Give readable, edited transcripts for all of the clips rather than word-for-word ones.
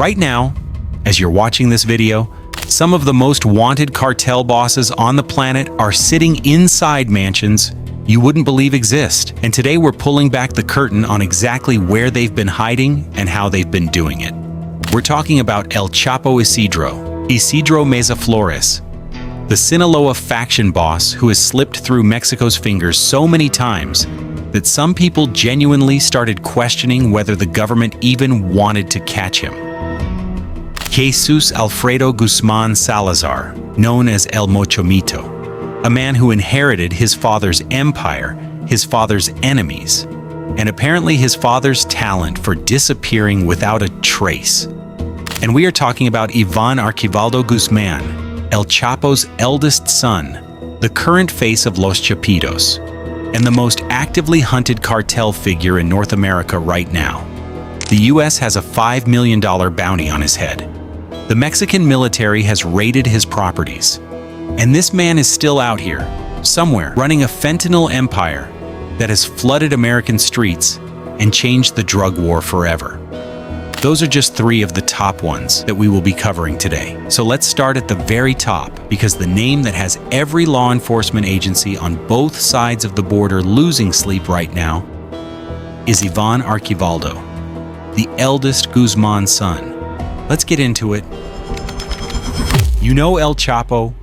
Right now, as you're watching this video, some of the most wanted cartel bosses on the planet are sitting inside mansions you wouldn't believe exist. And today we're pulling back the curtain on exactly where they've been hiding and how they've been doing it. We're talking about El Chapo Isidro Meza Flores, the Sinaloa faction boss who has slipped through Mexico's fingers so many times that some people genuinely started questioning whether the government even wanted to catch him. Jesus Alfredo Guzman Salazar, known as El Mochomito, a man who inherited his father's empire, his father's enemies, and apparently his father's talent for disappearing without a trace. And we are talking about Ivan Archivaldo Guzman, El Chapo's eldest son, the current face of Los Chapitos, and the most actively hunted cartel figure in North America right now. The US has a $5 million bounty on his head. The Mexican military has raided his properties. And this man is still out here, somewhere, running a fentanyl empire that has flooded American streets and changed the drug war forever. Those are just three of the top ones that we will be covering today. So let's start at the very top, because the name that has every law enforcement agency on both sides of the border losing sleep right now is Ivan Archivaldo, the eldest Guzman son. Let's get into it. You know El Chapo,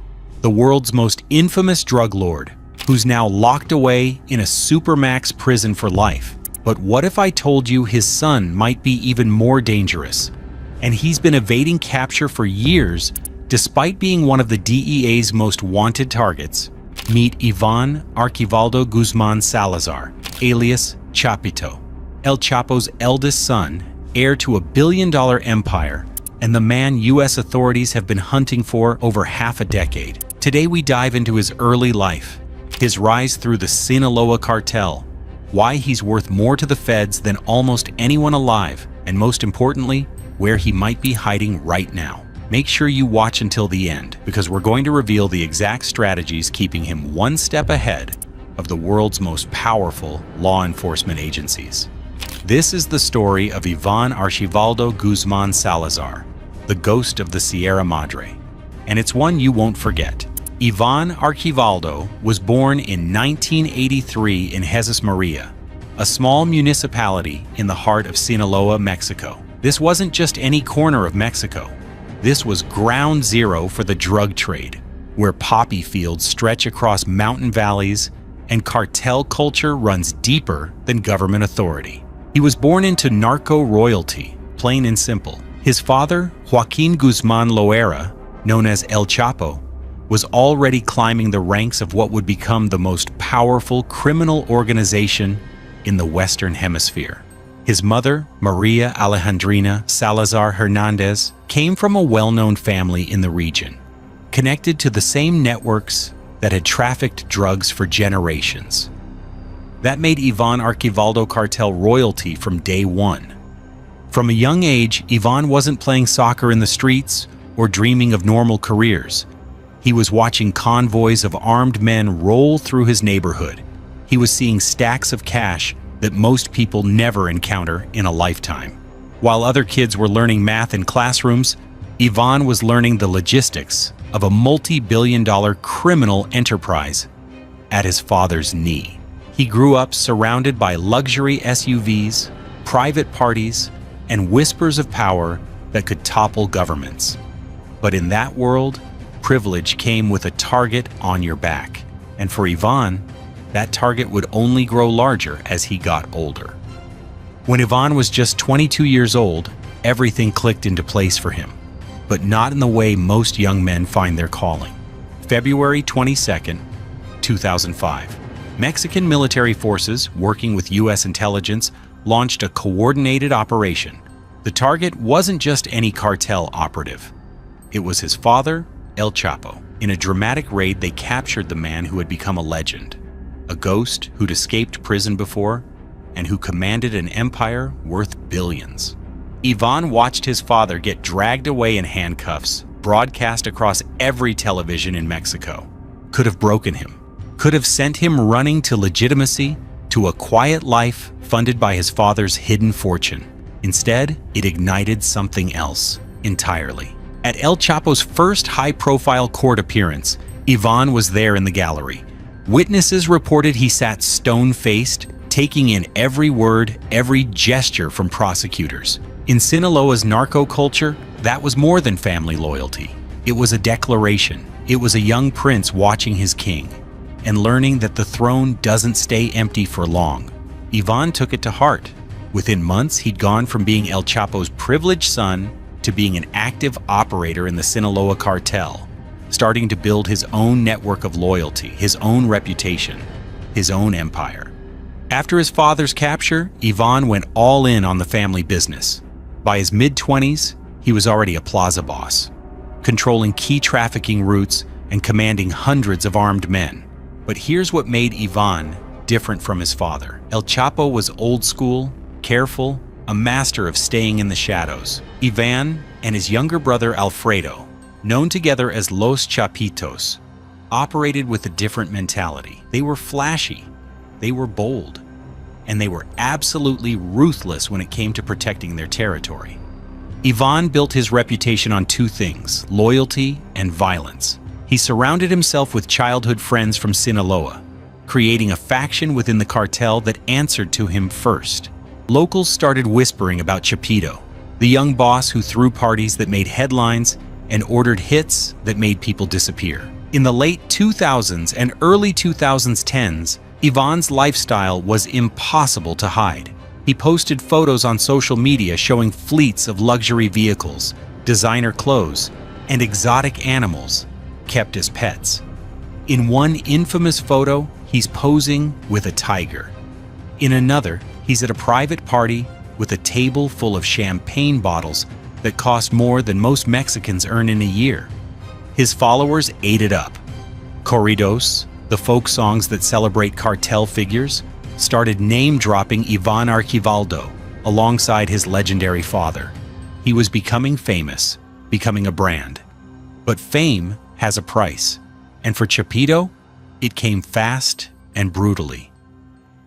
the world's most infamous drug lord, who's now locked away in a supermax prison for life. But what if I told you his son might be even more dangerous? And he's been evading capture for years, despite being one of the DEA's most wanted targets. Meet Ivan Archivaldo Guzman Salazar, alias Chapito, El Chapo's eldest son, heir to a billion-dollar empire, and the man US authorities have been hunting for over half a decade. Today we dive into his early life, his rise through the Sinaloa cartel, why he's worth more to the feds than almost anyone alive, and most importantly, where he might be hiding right now. Make sure you watch until the end, because we're going to reveal the exact strategies keeping him one step ahead of the world's most powerful law enforcement agencies. This is the story of Ivan Archivaldo Guzman Salazar, the ghost of the Sierra Madre. And it's one you won't forget. Ivan Archivaldo was born in 1983 in Jesus Maria, a small municipality in the heart of Sinaloa, Mexico. This wasn't just any corner of Mexico. This was ground zero for the drug trade, where poppy fields stretch across mountain valleys and cartel culture runs deeper than government authority. He was born into narco royalty, plain and simple. His father, Joaquin Guzman Loera, known as El Chapo, was already climbing the ranks of what would become the most powerful criminal organization in the Western Hemisphere. His mother, Maria Alejandrina Salazar Hernandez, came from a well-known family in the region, connected to the same networks that had trafficked drugs for generations. That made Ivan Archivaldo cartel royalty from day one. From a young age, Ivan wasn't playing soccer in the streets or dreaming of normal careers. He was watching convoys of armed men roll through his neighborhood. He was seeing stacks of cash that most people never encounter in a lifetime. While other kids were learning math in classrooms, Ivan was learning the logistics of a multi-billion-dollar criminal enterprise at his father's knee. He grew up surrounded by luxury SUVs, private parties, and whispers of power that could topple governments. But in that world, privilege came with a target on your back. And for Ivan, that target would only grow larger as he got older. When Ivan was just 22 years old, everything clicked into place for him, but not in the way most young men find their calling. February 22nd, 2005. Mexican military forces, working with US intelligence, launched a coordinated operation. The target wasn't just any cartel operative. It was his father, El Chapo. In a dramatic raid, they captured the man who had become a legend, a ghost who'd escaped prison before and who commanded an empire worth billions. Ivan watched his father get dragged away in handcuffs, broadcast across every television in Mexico. Could have broken him, could have sent him running to legitimacy, to a quiet life funded by his father's hidden fortune. Instead, it ignited something else entirely. At El Chapo's first high-profile court appearance, Ivan was there in the gallery. Witnesses reported he sat stone-faced, taking in every word, every gesture from prosecutors. In Sinaloa's narco culture, that was more than family loyalty. It was a declaration. It was a young prince watching his king and learning that the throne doesn't stay empty for long. Ivan took it to heart. Within months, he'd gone from being El Chapo's privileged son to being an active operator in the Sinaloa cartel, starting to build his own network of loyalty, his own reputation, his own empire. After his father's capture, Ivan went all in on the family business. By his mid-20s, he was already a plaza boss, controlling key trafficking routes and commanding hundreds of armed men. But here's what made Ivan different from his father. El Chapo was old school, careful, a master of staying in the shadows. Ivan and his younger brother Alfredo, known together as Los Chapitos, operated with a different mentality. They were flashy, they were bold, and they were absolutely ruthless when it came to protecting their territory. Ivan built his reputation on two things: loyalty and violence. He surrounded himself with childhood friends from Sinaloa, creating a faction within the cartel that answered to him first. Locals started whispering about Chapito, the young boss who threw parties that made headlines and ordered hits that made people disappear. In the late 2000s and early 2010s, Ivan's lifestyle was impossible to hide. He posted photos on social media showing fleets of luxury vehicles, designer clothes, and exotic animals kept as pets. In one infamous photo, he's posing with a tiger. In another, he's at a private party with a table full of champagne bottles that cost more than most Mexicans earn in a year. His followers ate it up. Corridos, the folk songs that celebrate cartel figures, started name-dropping Ivan Archivaldo alongside his legendary father. He was becoming famous, becoming a brand. But fame has a price, and for Chapito, it came fast and brutally.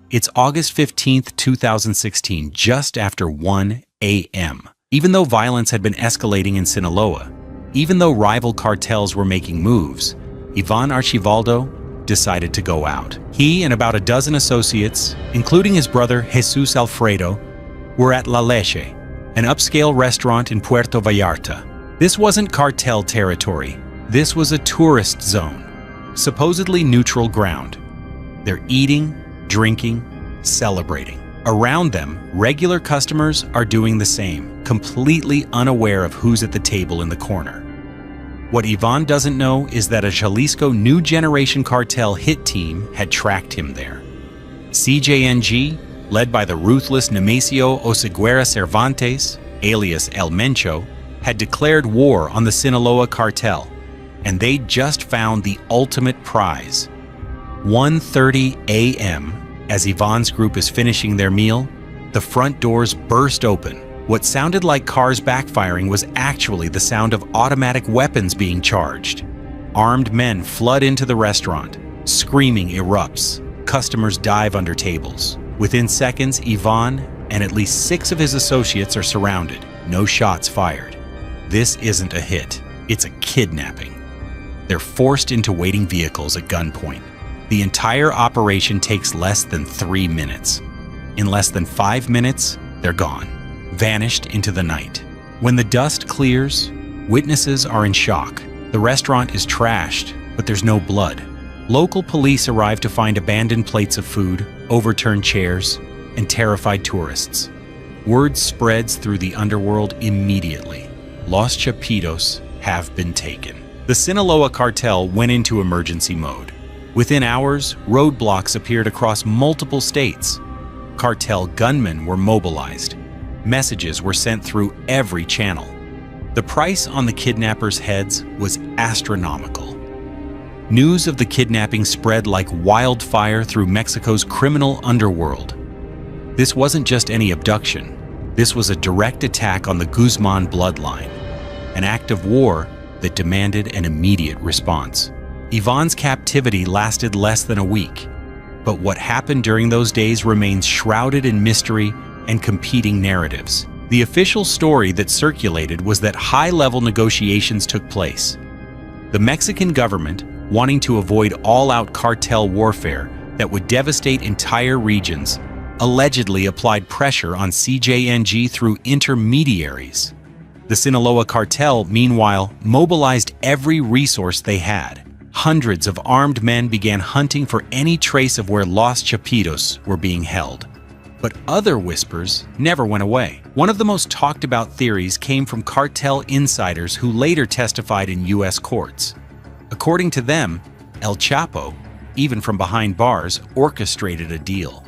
It's August 15th, 2016, just after 1 a.m. Even though violence had been escalating in Sinaloa, even though rival cartels were making moves, Ivan Archivaldo decided to go out. He and about a dozen associates, including his brother Jesus Alfredo, were at La Leche, an upscale restaurant in Puerto Vallarta. This wasn't cartel territory. This was a tourist zone, supposedly neutral ground. They're eating, drinking, celebrating. Around them, regular customers are doing the same, completely unaware of who's at the table in the corner. What Ivan doesn't know is that a Jalisco New Generation Cartel hit team had tracked him there. CJNG, led by the ruthless Nemesio Oseguera Cervantes, alias El Mencho, had declared war on the Sinaloa cartel, and they just found the ultimate prize. 1:30 a.m., as Ivan's group is finishing their meal, the front doors burst open. What sounded like cars backfiring was actually the sound of automatic weapons being charged. Armed men flood into the restaurant. Screaming erupts. Customers dive under tables. Within seconds, Ivan and at least 6 of his associates are surrounded. No shots fired. This isn't a hit. It's a kidnapping. They're forced into waiting vehicles at gunpoint. The entire operation takes less than 3 minutes. In less than 5 minutes, they're gone, vanished into the night. When the dust clears, witnesses are in shock. The restaurant is trashed, but there's no blood. Local police arrive to find abandoned plates of food, overturned chairs, and terrified tourists. Word spreads through the underworld immediately. Los Chapitos have been taken. The Sinaloa cartel went into emergency mode. Within hours, roadblocks appeared across multiple states. Cartel gunmen were mobilized. Messages were sent through every channel. The price on the kidnappers' heads was astronomical. News of the kidnapping spread like wildfire through Mexico's criminal underworld. This wasn't just any abduction. This was a direct attack on the Guzman bloodline, an act of war that demanded an immediate response. Ivan's captivity lasted less than a week, but what happened during those days remains shrouded in mystery and competing narratives. The official story that circulated was that high-level negotiations took place. The Mexican government, wanting to avoid all-out cartel warfare that would devastate entire regions, allegedly applied pressure on CJNG through intermediaries. The Sinaloa cartel, meanwhile, mobilized every resource they had. Hundreds of armed men began hunting for any trace of where Los Chapitos were being held. But other whispers never went away. One of the most talked about theories came from cartel insiders who later testified in U.S. courts. According to them, El Chapo, even from behind bars, orchestrated a deal.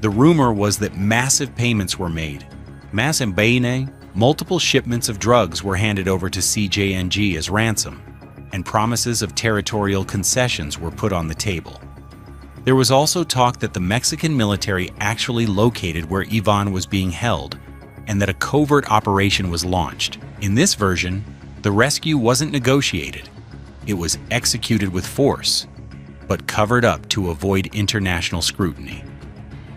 The rumor was that massive payments were made. Mas en bene, multiple shipments of drugs were handed over to CJNG as ransom, and promises of territorial concessions were put on the table. There was also talk that the Mexican military actually located where Ivan was being held, and that a covert operation was launched. In this version, the rescue wasn't negotiated. It was executed with force, but covered up to avoid international scrutiny.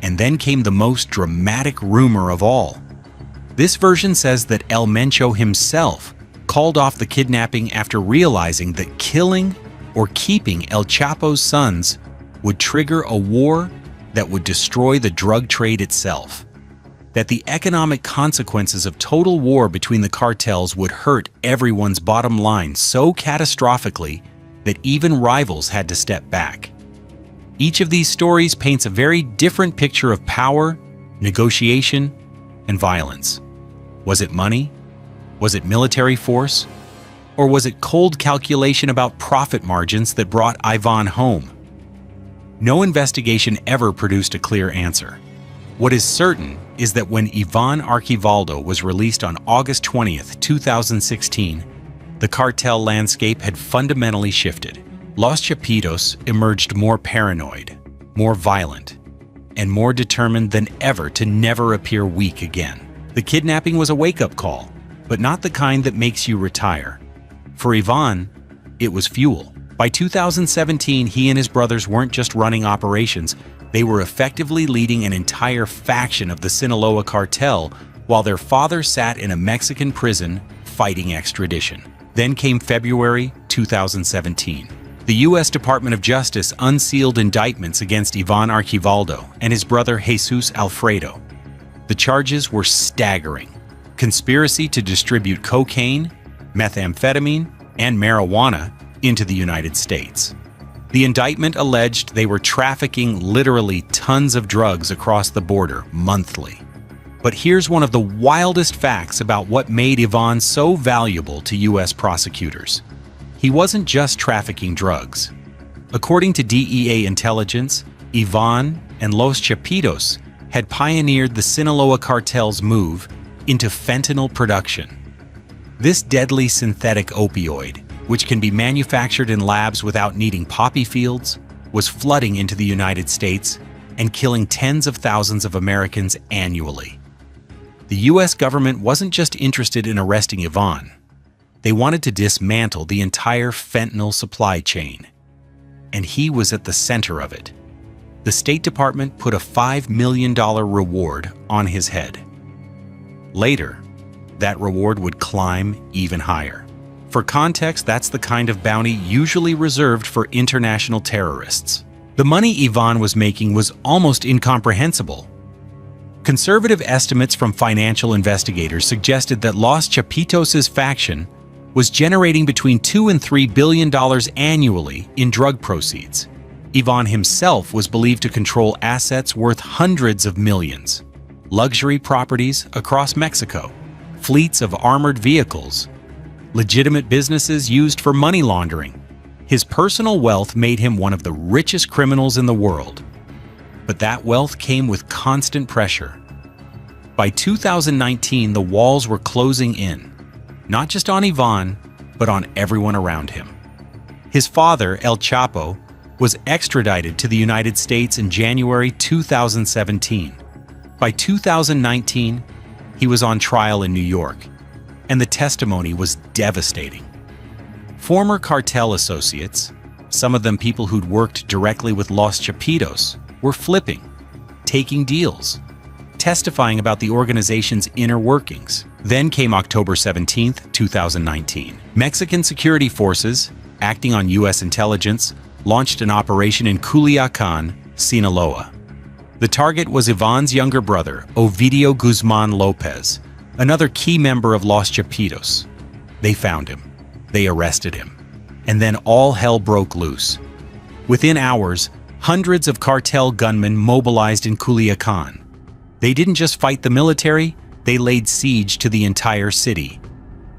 And then came the most dramatic rumor of all. This version says that El Mencho himself called off the kidnapping after realizing that killing or keeping El Chapo's sons would trigger a war that would destroy the drug trade itself. That the economic consequences of total war between the cartels would hurt everyone's bottom line so catastrophically that even rivals had to step back. Each of these stories paints a very different picture of power, negotiation, and violence. Was it money? Was it military force? Or was it cold calculation about profit margins that brought Ivan home? No investigation ever produced a clear answer. What is certain is that when Ivan Archivaldo was released on August 20th, 2016, the cartel landscape had fundamentally shifted. Los Chapitos emerged more paranoid, more violent, and more determined than ever to never appear weak again. The kidnapping was a wake-up call, but not the kind that makes you retire. For Ivan, it was fuel. By 2017, he and his brothers weren't just running operations, they were effectively leading an entire faction of the Sinaloa cartel while their father sat in a Mexican prison fighting extradition. Then came February 2017. The U.S. Department of Justice unsealed indictments against Ivan Archivaldo and his brother Jesus Alfredo. The charges were staggering: conspiracy to distribute cocaine, methamphetamine, and marijuana into the United States. The indictment alleged they were trafficking literally tons of drugs across the border monthly. But here's one of the wildest facts about what made Ivan so valuable to U.S. prosecutors. He wasn't just trafficking drugs. According to DEA intelligence, Ivan and Los Chapitos had pioneered the Sinaloa cartel's move into fentanyl production. This deadly synthetic opioid, which can be manufactured in labs without needing poppy fields, was flooding into the United States and killing tens of thousands of Americans annually. The U.S. government wasn't just interested in arresting Ivan. They wanted to dismantle the entire fentanyl supply chain. And he was at the center of it. The State Department put a $5 million reward on his head. Later, that reward would climb even higher. For context, that's the kind of bounty usually reserved for international terrorists. The money Ivan was making was almost incomprehensible. Conservative estimates from financial investigators suggested that Los Chapitos' faction was generating between $2 and $3 billion annually in drug proceeds. Ivan himself was believed to control assets worth hundreds of millions, luxury properties across Mexico, fleets of armored vehicles, legitimate businesses used for money laundering. His personal wealth made him one of the richest criminals in the world. But that wealth came with constant pressure. By 2019, the walls were closing in, not just on Ivan, but on everyone around him. His father, El Chapo, was extradited to the United States in January 2017. By 2019, he was on trial in New York, and the testimony was devastating. Former cartel associates, some of them people who'd worked directly with Los Chapitos, were flipping, taking deals, testifying about the organization's inner workings. Then came October 17, 2019. Mexican security forces, acting on U.S. intelligence, launched an operation in Culiacan, Sinaloa. The target was Ivan's younger brother, Ovidio Guzman Lopez, another key member of Los Chapitos. They found him. They arrested him. And then all hell broke loose. Within hours, hundreds of cartel gunmen mobilized in Culiacan. They didn't just fight the military, they laid siege to the entire city.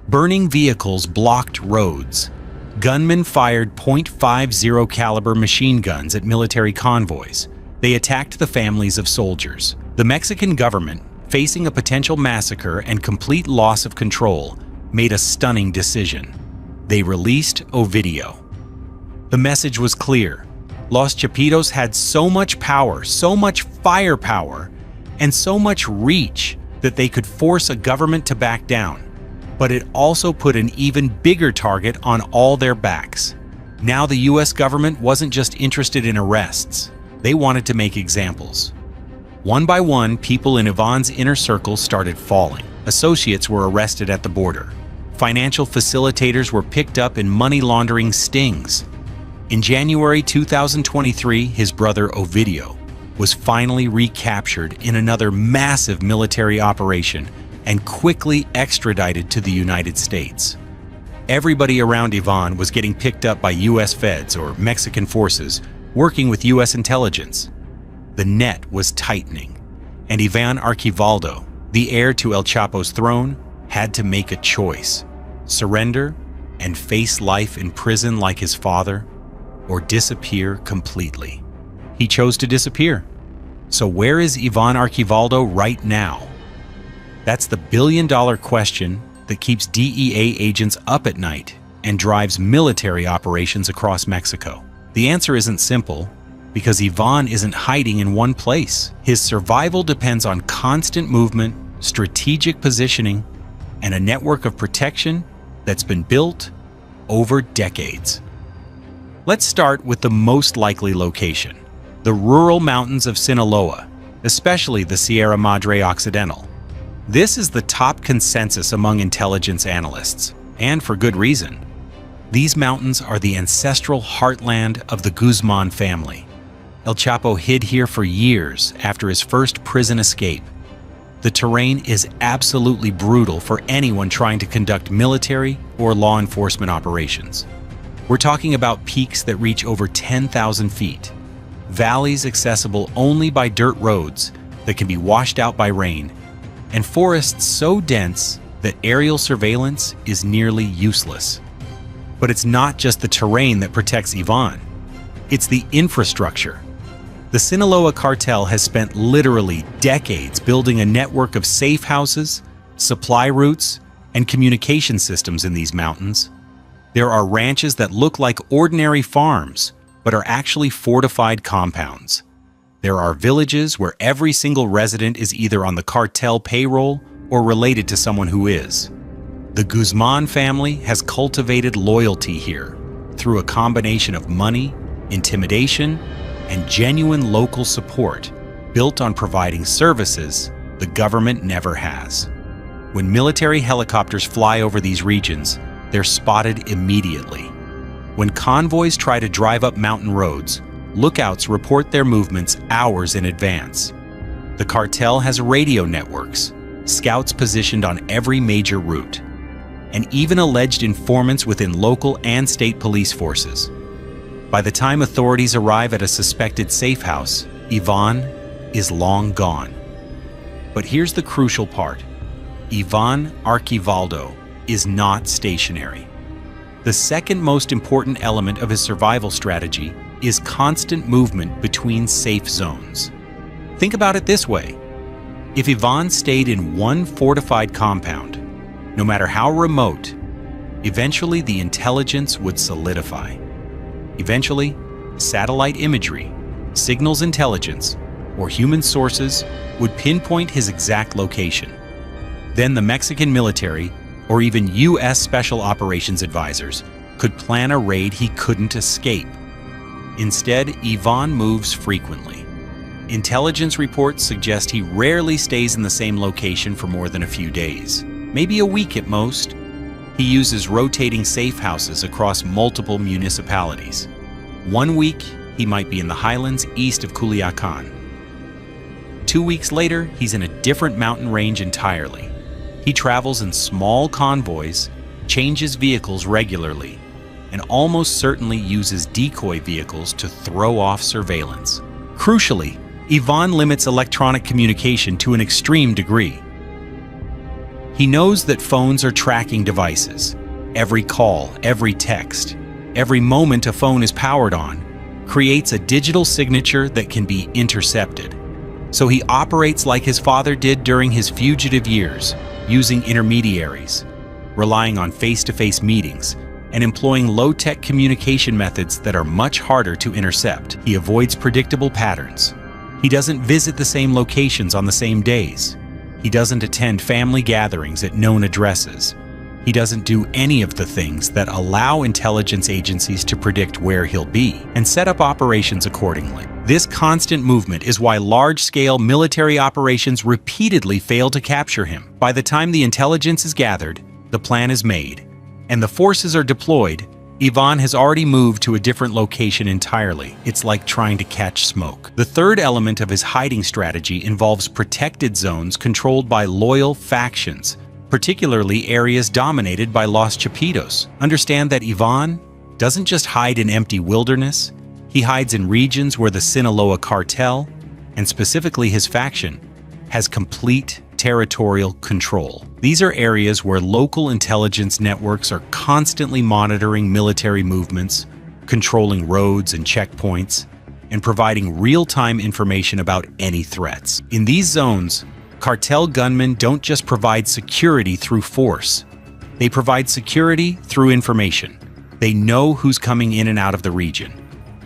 Burning vehicles blocked roads. Gunmen fired .50 caliber machine guns at military convoys. They attacked the families of soldiers. The Mexican government, facing a potential massacre and complete loss of control, made a stunning decision. They released Ovidio. The message was clear. Los Chapitos had so much power, so much firepower, and so much reach that they could force a government to back down. But it also put an even bigger target on all their backs. Now the US government wasn't just interested in arrests. They wanted to make examples. One by one, people in Ivan's inner circle started falling. Associates were arrested at the border. Financial facilitators were picked up in money laundering stings. In January 2023, his brother Ovidio was finally recaptured in another massive military operation and quickly extradited to the United States. Everybody around Ivan was getting picked up by US feds or Mexican forces working with US intelligence. The net was tightening, and Ivan Archivaldo, the heir to El Chapo's throne, had to make a choice: surrender and face life in prison like his father, or disappear completely. He chose to disappear. So where is Ivan Archivaldo right now? That's the billion-dollar question that keeps DEA agents up at night and drives military operations across Mexico. The answer isn't simple, because Ivan isn't hiding in one place. His survival depends on constant movement, strategic positioning, and a network of protection that's been built over decades. Let's start with the most likely location: the rural mountains of Sinaloa, especially the Sierra Madre Occidental. This is the top consensus among intelligence analysts, and for good reason. These mountains are the ancestral heartland of the Guzman family. El Chapo hid here for years after his first prison escape. The terrain is absolutely brutal for anyone trying to conduct military or law enforcement operations. We're talking about peaks that reach over 10,000 feet, valleys accessible only by dirt roads that can be washed out by rain, and forests so dense that aerial surveillance is nearly useless. But it's not just the terrain that protects Ivan. It's the infrastructure. The Sinaloa cartel has spent literally decades building a network of safe houses, supply routes, and communication systems in these mountains. There are ranches that look like ordinary farms, but are actually fortified compounds. There are villages where every single resident is either on the cartel payroll or related to someone who is. The Guzman family has cultivated loyalty here through a combination of money, intimidation, and genuine local support built on providing services the government never has. When military helicopters fly over these regions, they're spotted immediately. When convoys try to drive up mountain roads, lookouts report their movements hours in advance. The cartel has radio networks, scouts positioned on every major route, and even alleged informants within local and state police forces. By the time authorities arrive at a suspected safe house, Ivan is long gone. But here's the crucial part: Ivan Archivaldo is not stationary. The second most important element of his survival strategy is constant movement between safe zones. Think about it this way: if Ivan stayed in one fortified compound, no matter how remote, eventually the intelligence would solidify. Eventually, satellite imagery, signals intelligence, or human sources would pinpoint his exact location. Then the Mexican military, or even US Special Operations advisors, could plan a raid he couldn't escape. Instead, Ivan moves frequently. Intelligence reports suggest he rarely stays in the same location for more than a few days, maybe a week at most. He uses rotating safe houses across multiple municipalities. 1 week, he might be in the highlands east of Culiacan. 2 weeks later, he's in a different mountain range entirely. He travels in small convoys, changes vehicles regularly, and almost certainly uses decoy vehicles to throw off surveillance. Crucially, Ivan limits electronic communication to an extreme degree. He knows that phones are tracking devices. Every call, every text, every moment a phone is powered on creates a digital signature that can be intercepted. So he operates like his father did during his fugitive years, using intermediaries, relying on face-to-face meetings, and employing low-tech communication methods that are much harder to intercept. He avoids predictable patterns. He doesn't visit the same locations on the same days. He doesn't attend family gatherings at known addresses. He doesn't do any of the things that allow intelligence agencies to predict where he'll be and set up operations accordingly. This constant movement is why large-scale military operations repeatedly fail to capture him. By the time the intelligence is gathered, the plan is made, and the forces are deployed, Ivan has already moved to a different location entirely. It's like trying to catch smoke. The third element of his hiding strategy involves protected zones controlled by loyal factions, particularly areas dominated by Los Chapitos. Understand that Ivan doesn't just hide in empty wilderness, he hides in regions where the Sinaloa Cartel, and specifically his faction, has complete territorial control. These are areas where local intelligence networks are constantly monitoring military movements, controlling roads and checkpoints, and providing real-time information about any threats. In these zones, cartel gunmen don't just provide security through force. They provide security through information. They know who's coming in and out of the region.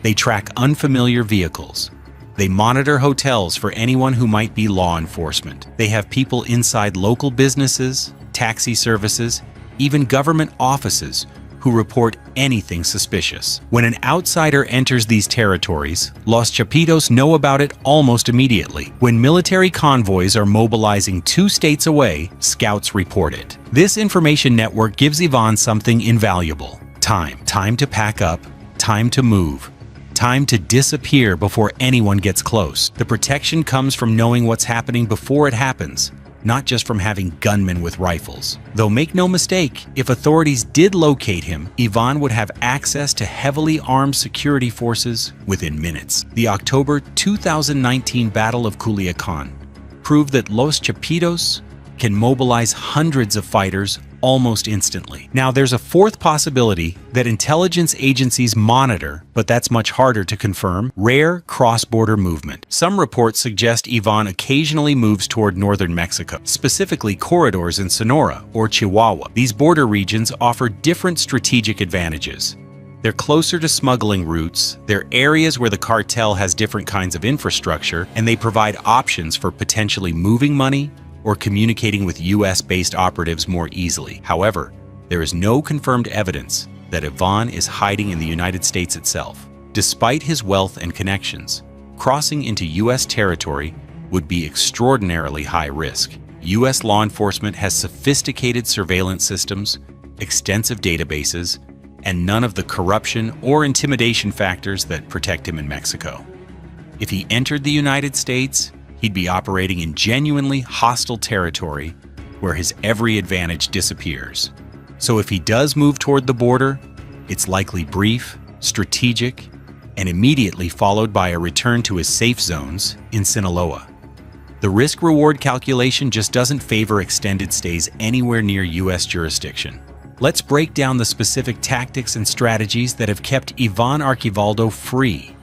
They track unfamiliar vehicles. They monitor hotels for anyone who might be law enforcement. They have people inside local businesses, taxi services, even government offices who report anything suspicious. When an outsider enters these territories, Los Chapitos know about it almost immediately. When military convoys are mobilizing 2 states away, scouts report it. This information network gives Ivan something invaluable: time. Time to pack up, time to move, time to disappear before anyone gets close. The protection comes from knowing what's happening before it happens, not just from having gunmen with rifles. Though make no mistake, if authorities did locate him, Ivan would have access to heavily armed security forces within minutes. The October 2019 Battle of Culiacan proved that Los Chapitos can mobilize hundreds of fighters almost instantly. Now, there's a fourth possibility that intelligence agencies monitor, but that's much harder to confirm: rare cross-border movement. Some reports suggest Ivan occasionally moves toward northern Mexico, specifically corridors in Sonora or Chihuahua. These border regions offer different strategic advantages. They're closer to smuggling routes, they're areas where the cartel has different kinds of infrastructure, and they provide options for potentially moving money or communicating with US-based operatives more easily. However, there is no confirmed evidence that Ivan is hiding in the United States itself. Despite his wealth and connections, crossing into US territory would be extraordinarily high risk. US law enforcement has sophisticated surveillance systems, extensive databases, and none of the corruption or intimidation factors that protect him in Mexico. If he entered the United States, he'd be operating in genuinely hostile territory where his every advantage disappears. So if he does move toward the border, it's likely brief, strategic, and immediately followed by a return to his safe zones in Sinaloa. The risk-reward calculation just doesn't favor extended stays anywhere near US jurisdiction. Let's break down the specific tactics and strategies that have kept Ivan Archivaldo free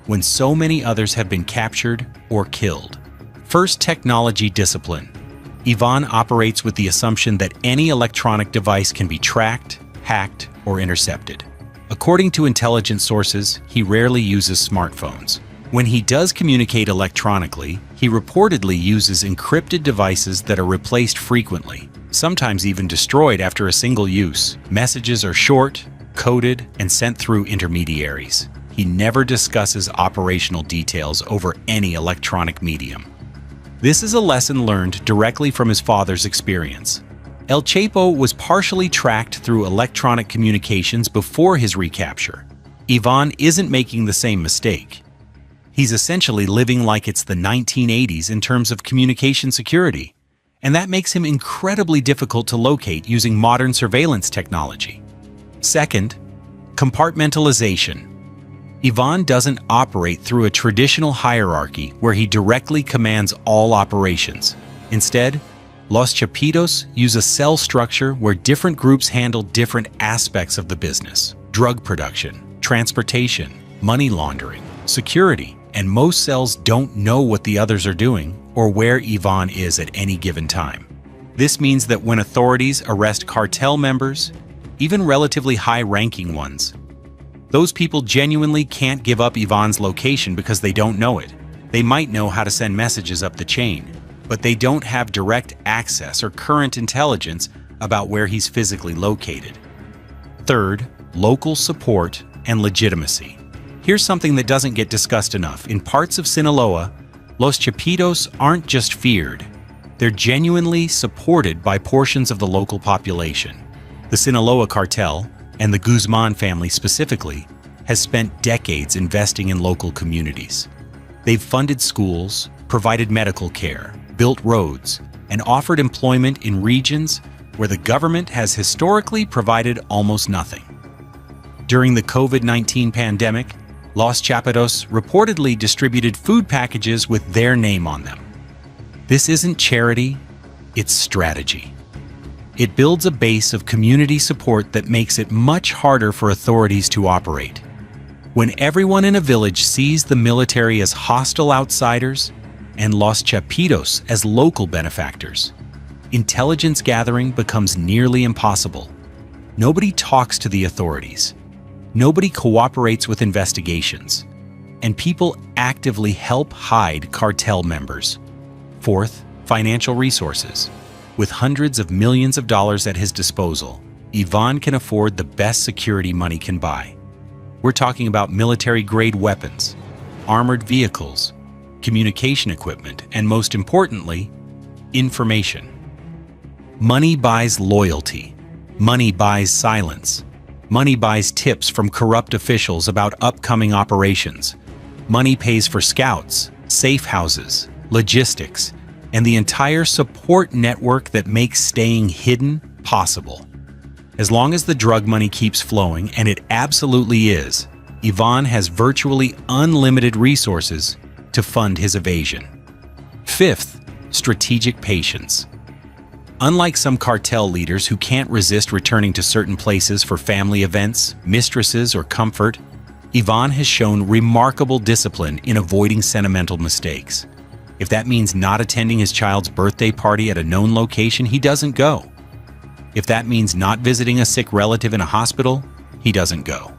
when so many others have been captured or killed. First, technology discipline. Ivan operates with the assumption that any electronic device can be tracked, hacked, or intercepted. According to intelligence sources, he rarely uses smartphones. When he does communicate electronically, he reportedly uses encrypted devices that are replaced frequently, sometimes even destroyed after a single use. Messages are short, coded, and sent through intermediaries. he never discusses operational details over any electronic medium. This is a lesson learned directly from his father's experience. El Chapo was partially tracked through electronic communications before his recapture. Ivan isn't making the same mistake. He's essentially living like it's the 1980s in terms of communication security, and that makes him incredibly difficult to locate using modern surveillance technology. Second, compartmentalization. Ivan doesn't operate through a traditional hierarchy where he directly commands all operations. Instead, Los Chapitos use a cell structure where different groups handle different aspects of the business: drug production, transportation, money laundering, security, and most cells don't know what the others are doing or where Ivan is at any given time. This means that when authorities arrest cartel members, even relatively high-ranking ones, those people genuinely can't give up Ivan's location because they don't know it. They might know how to send messages up the chain, but they don't have direct access or current intelligence about where he's physically located. Third, local support and legitimacy. Here's something that doesn't get discussed enough. In parts of Sinaloa, Los Chapitos aren't just feared. They're genuinely supported by portions of the local population. The Sinaloa Cartel, and the Guzman family specifically, has spent decades investing in local communities. They've funded schools, provided medical care, built roads, and offered employment in regions where the government has historically provided almost nothing. During the COVID-19 pandemic, Los Chapitos reportedly distributed food packages with their name on them. This isn't charity, it's strategy. It builds a base of community support that makes it much harder for authorities to operate. When everyone in a village sees the military as hostile outsiders and Los Chapitos as local benefactors, intelligence gathering becomes nearly impossible. Nobody talks to the authorities. Nobody cooperates with investigations, and people actively help hide cartel members. Fourth, financial resources. With hundreds of millions of dollars at his disposal, Ivan can afford the best security money can buy. We're talking about military-grade weapons, armored vehicles, communication equipment, and most importantly, information. Money buys loyalty. Money buys silence. Money buys tips from corrupt officials about upcoming operations. Money pays for scouts, safe houses, logistics, and the entire support network that makes staying hidden possible. As long as the drug money keeps flowing, and it absolutely is, Ivan has virtually unlimited resources to fund his evasion. Fifth, strategic patience. Unlike some cartel leaders who can't resist returning to certain places for family events, mistresses, or comfort, Ivan has shown remarkable discipline in avoiding sentimental mistakes. If that means not attending his child's birthday party at a known location, he doesn't go. If that means not visiting a sick relative in a hospital, he doesn't go.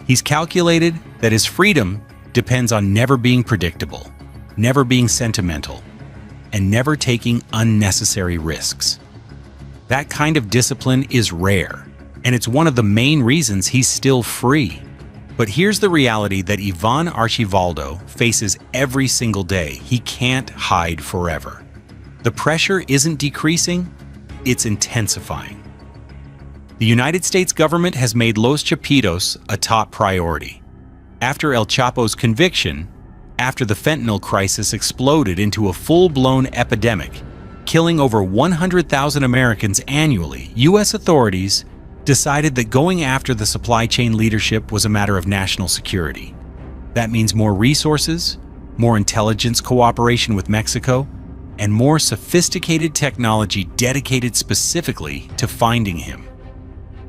He's calculated that his freedom depends on never being predictable, never being sentimental, and never taking unnecessary risks. That kind of discipline is rare, and it's one of the main reasons he's still free. But here's the reality that Ivan Archivaldo faces every single day. He can't hide forever. The pressure isn't decreasing, it's intensifying. The United States government has made Los Chapitos a top priority. After El Chapo's conviction, after the fentanyl crisis exploded into a full-blown epidemic, killing over 100,000 Americans annually, U.S. authorities decided that going after the supply chain leadership was a matter of national security. That means more resources, more intelligence cooperation with Mexico, and more sophisticated technology dedicated specifically to finding him.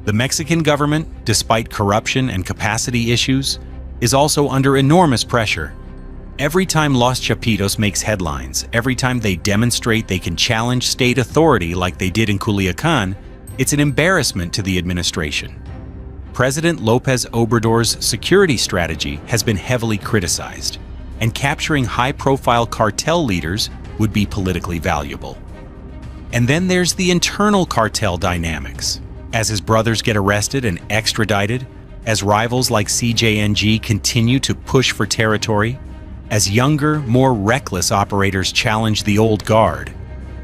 The Mexican government, despite corruption and capacity issues, is also under enormous pressure. Every time Los Chapitos makes headlines, every time they demonstrate they can challenge state authority like they did in Culiacan, it's an embarrassment to the administration. President López Obrador's security strategy has been heavily criticized, and capturing high-profile cartel leaders would be politically valuable. And then there's the internal cartel dynamics. As his brothers get arrested and extradited, As rivals like CJNG continue to push for territory, as younger, more reckless operators challenge the old guard,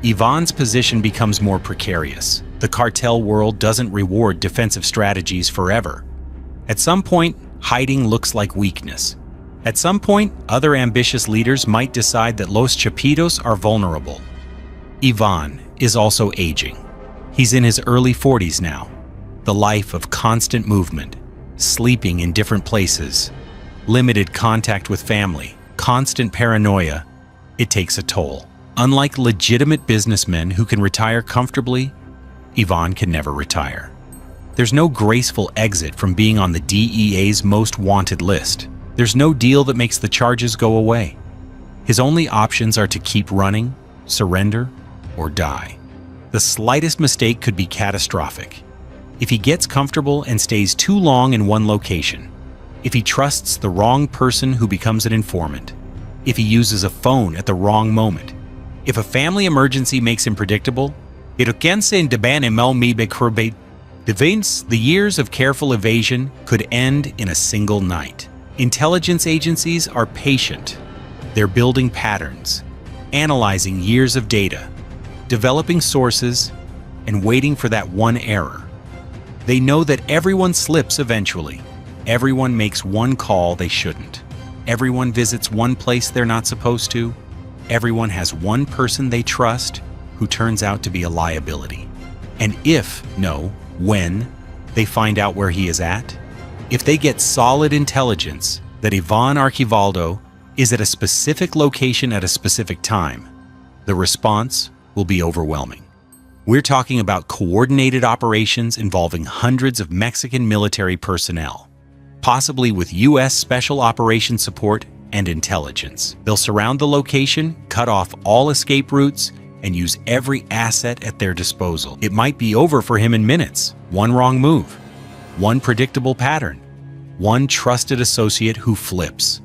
Ivan's position becomes more precarious. The cartel world doesn't reward defensive strategies forever. At some point, hiding looks like weakness. At some point, other ambitious leaders might decide that Los Chapitos are vulnerable. Ivan is also aging. He's in his early 40s now. The life of constant movement, sleeping in different places, limited contact with family, constant paranoia, it takes a toll. Unlike legitimate businessmen who can retire comfortably, Ivan can never retire. There's no graceful exit from being on the DEA's most wanted list. There's no deal that makes the charges go away. His only options are to keep running, surrender, or die. The slightest mistake could be catastrophic. If he gets comfortable and stays too long in one location, if he trusts the wrong person who becomes an informant, if he uses a phone at the wrong moment, if a family emergency makes him predictable, the years of careful evasion could end in a single night. Intelligence agencies are patient. They're building patterns, analyzing years of data, developing sources, and waiting for that one error. They know that everyone slips eventually. Everyone makes one call they shouldn't. Everyone visits one place they're not supposed to. Everyone has one person they trust who turns out to be a liability. And when they find out where he is at, if they get solid intelligence that Ivan Archivaldo is at a specific location at a specific time, the response will be overwhelming. We're talking about coordinated operations involving hundreds of Mexican military personnel, possibly with U.S. Special Operations support and intelligence. They'll surround the location, cut off all escape routes, and use every asset at their disposal. It might be over for him in minutes. One wrong move, one predictable pattern, one trusted associate who flips.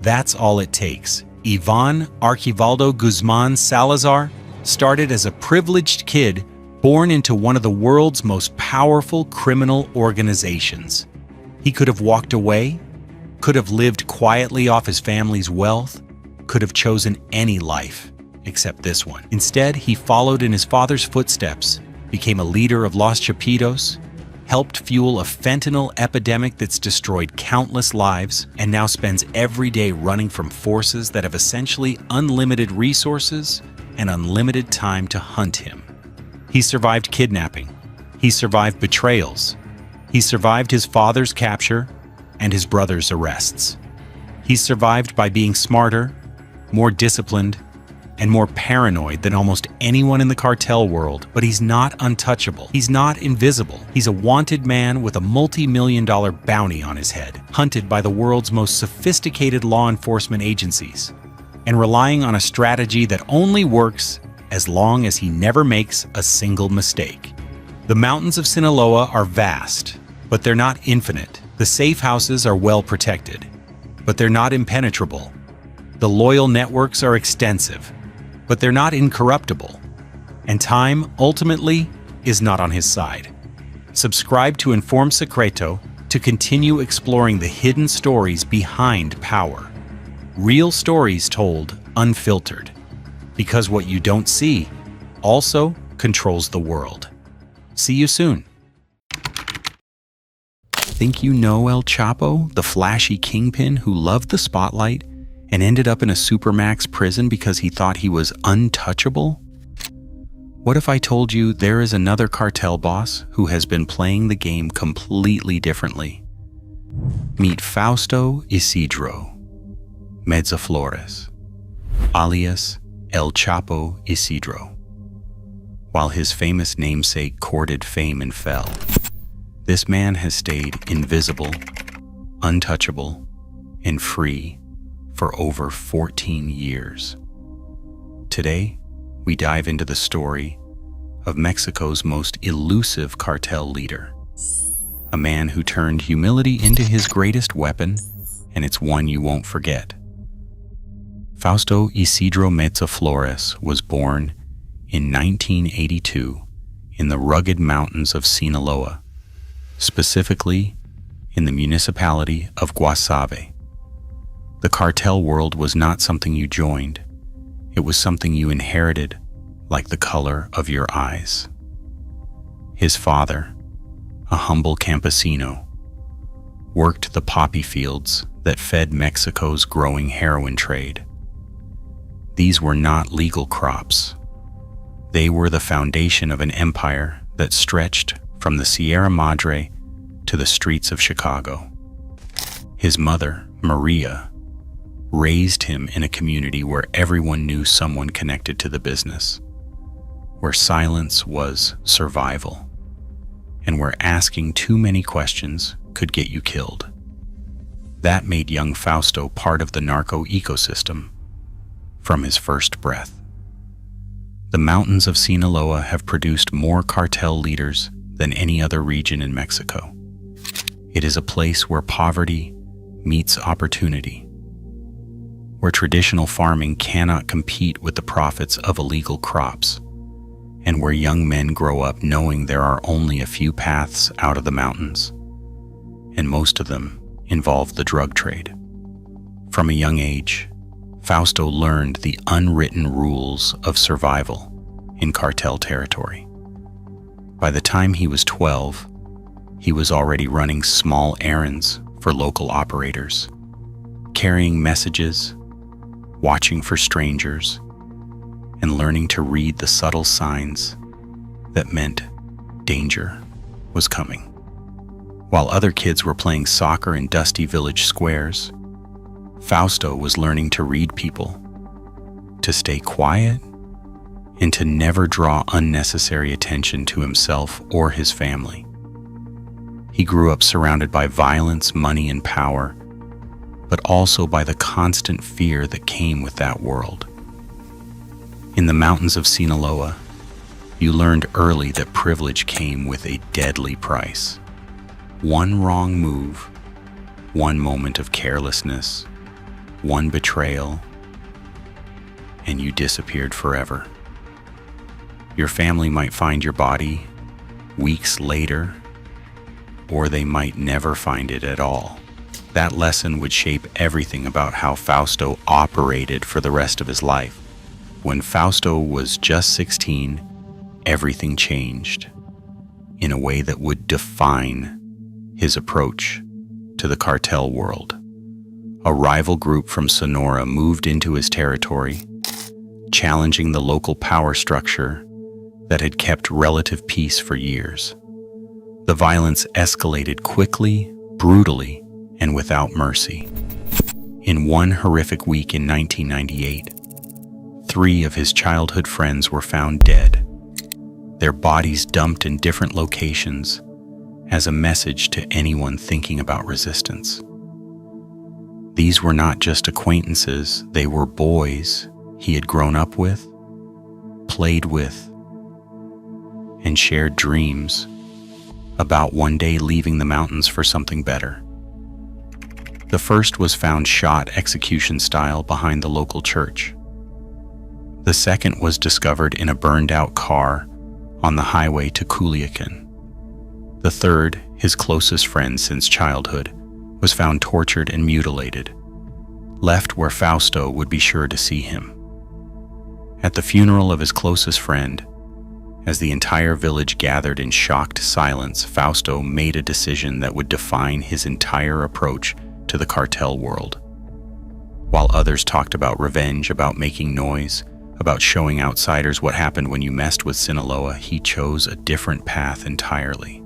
That's all it takes. Ivan Archivaldo Guzman Salazar started as a privileged kid born into one of the world's most powerful criminal organizations. He could have walked away, could have lived quietly off his family's wealth, could have chosen any life except this one. Instead, he followed in his father's footsteps, became a leader of Los Chapitos, helped fuel a fentanyl epidemic that's destroyed countless lives, and now spends every day running from forces that have essentially unlimited resources and unlimited time to hunt him. He survived kidnapping. He survived betrayals. He survived his father's capture and his brother's arrests. He survived by being smarter, more disciplined, and more paranoid than almost anyone in the cartel world, but he's not untouchable. He's not invisible. He's a wanted man with a multi-million-dollar bounty on his head, hunted by the world's most sophisticated law enforcement agencies, and relying on a strategy that only works as long as he never makes a single mistake. The mountains of Sinaloa are vast, but they're not infinite. The safe houses are well protected, but they're not impenetrable. The loyal networks are extensive, but they're not incorruptible. And time, ultimately, is not on his side. Subscribe to Inform Secreto to continue exploring the hidden stories behind power. Real stories told unfiltered. Because what you don't see also controls the world. See you soon. Think you know El Chapo, the flashy kingpin who loved the spotlight and ended up in a supermax prison because he thought he was untouchable? What if I told you there is another cartel boss who has been playing the game completely differently? Meet Fausto Isidro Mezzaflores, alias El Chapo Isidro. While his famous namesake courted fame and fell, this man has stayed invisible, untouchable, and free for over 14 years. Today, we dive into the story of Mexico's most elusive cartel leader, a man who turned humility into his greatest weapon, and it's one you won't forget. Fausto Isidro Mezzaflores was born in 1982 in the rugged mountains of Sinaloa, specifically in the municipality of Guasave. The cartel world was not something you joined. It was something you inherited, like the color of your eyes. His father, a humble campesino, worked the poppy fields that fed Mexico's growing heroin trade. These were not legal crops. They were the foundation of an empire that stretched from the Sierra Madre to the streets of Chicago. His mother, Maria, raised him in a community where everyone knew someone connected to the business, where silence was survival, and where asking too many questions could get you killed. That made young Fausto part of the narco ecosystem from his first breath. The mountains of Sinaloa have produced more cartel leaders than any other region in Mexico. It is a place where poverty meets opportunity, where traditional farming cannot compete with the profits of illegal crops, and where young men grow up knowing there are only a few paths out of the mountains, and most of them involve the drug trade. From a young age, Fausto learned the unwritten rules of survival in cartel territory. By the time he was 12, he was already running small errands for local operators, carrying messages, watching for strangers, and learning to read the subtle signs that meant danger was coming. While other kids were playing soccer in dusty village squares, Fausto was learning to read people, to stay quiet, and to never draw unnecessary attention to himself or his family. He grew up surrounded by violence, money, and power, but also by the constant fear that came with that world. In the mountains of Sinaloa, you learned early that privilege came with a deadly price. One wrong move, one moment of carelessness, one betrayal, and you disappeared forever. Your family might find your body weeks later, or they might never find it at all. That lesson would shape everything about how Fausto operated for the rest of his life. When Fausto was just 16, everything changed in a way that would define his approach to the cartel world. A rival group from Sonora moved into his territory, challenging the local power structure that had kept relative peace for years. The violence escalated quickly, brutally, and without mercy. In one horrific week in 1998, 3 of his childhood friends were found dead, their bodies dumped in different locations as a message to anyone thinking about resistance. These were not just acquaintances, they were boys he had grown up with, played with, and shared dreams about one day leaving the mountains for something better. The first was found shot execution style behind the local church. The second was discovered in a burned-out car on the highway to Culiacan. The third, his closest friend since childhood, was found tortured and mutilated, left where Fausto would be sure to see him. At the funeral of his closest friend, as the entire village gathered in shocked silence, Fausto made a decision that would define his entire approach to the cartel world. While others talked about revenge, about making noise, about showing outsiders what happened when you messed with Sinaloa, he chose a different path entirely.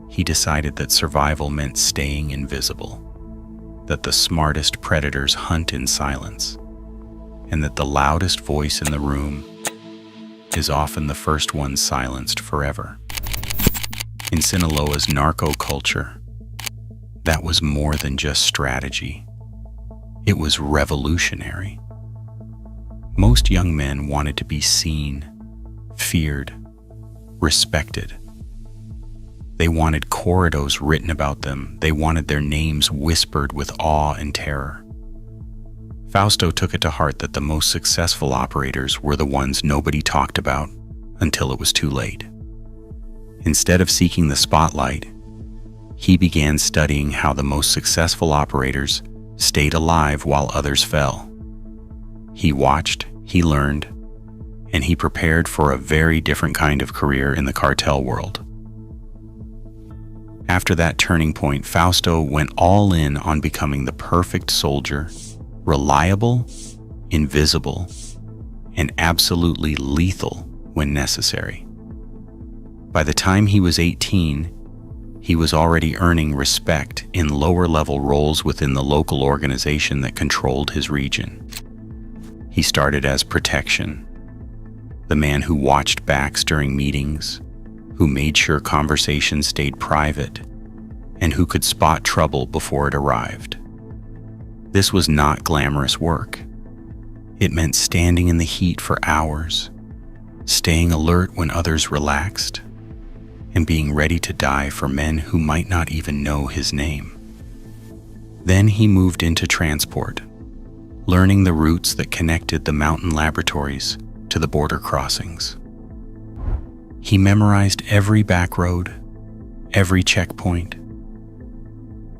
He decided that survival meant staying invisible, that the smartest predators hunt in silence, and that the loudest voice in the room is often the first one silenced forever. In Sinaloa's narco culture, that was more than just strategy. It was revolutionary. Most young men wanted to be seen, feared, respected. They wanted corridos written about them. They wanted their names whispered with awe and terror. Fausto took it to heart that the most successful operators were the ones nobody talked about until it was too late. Instead of seeking the spotlight, he began studying how the most successful operators stayed alive while others fell. He watched, he learned, and he prepared for a very different kind of career in the cartel world. After that turning point, Fausto went all in on becoming the perfect soldier, reliable, invisible, and absolutely lethal when necessary. By the time he was 18, he was already earning respect in lower-level roles within the local organization that controlled his region. He started as protection, the man who watched backs during meetings, who made sure conversations stayed private, and who could spot trouble before it arrived. This was not glamorous work. It meant standing in the heat for hours, staying alert when others relaxed, and being ready to die for men who might not even know his name. Then he moved into transport, learning the routes that connected the mountain laboratories to the border crossings. He memorized every back road, every checkpoint,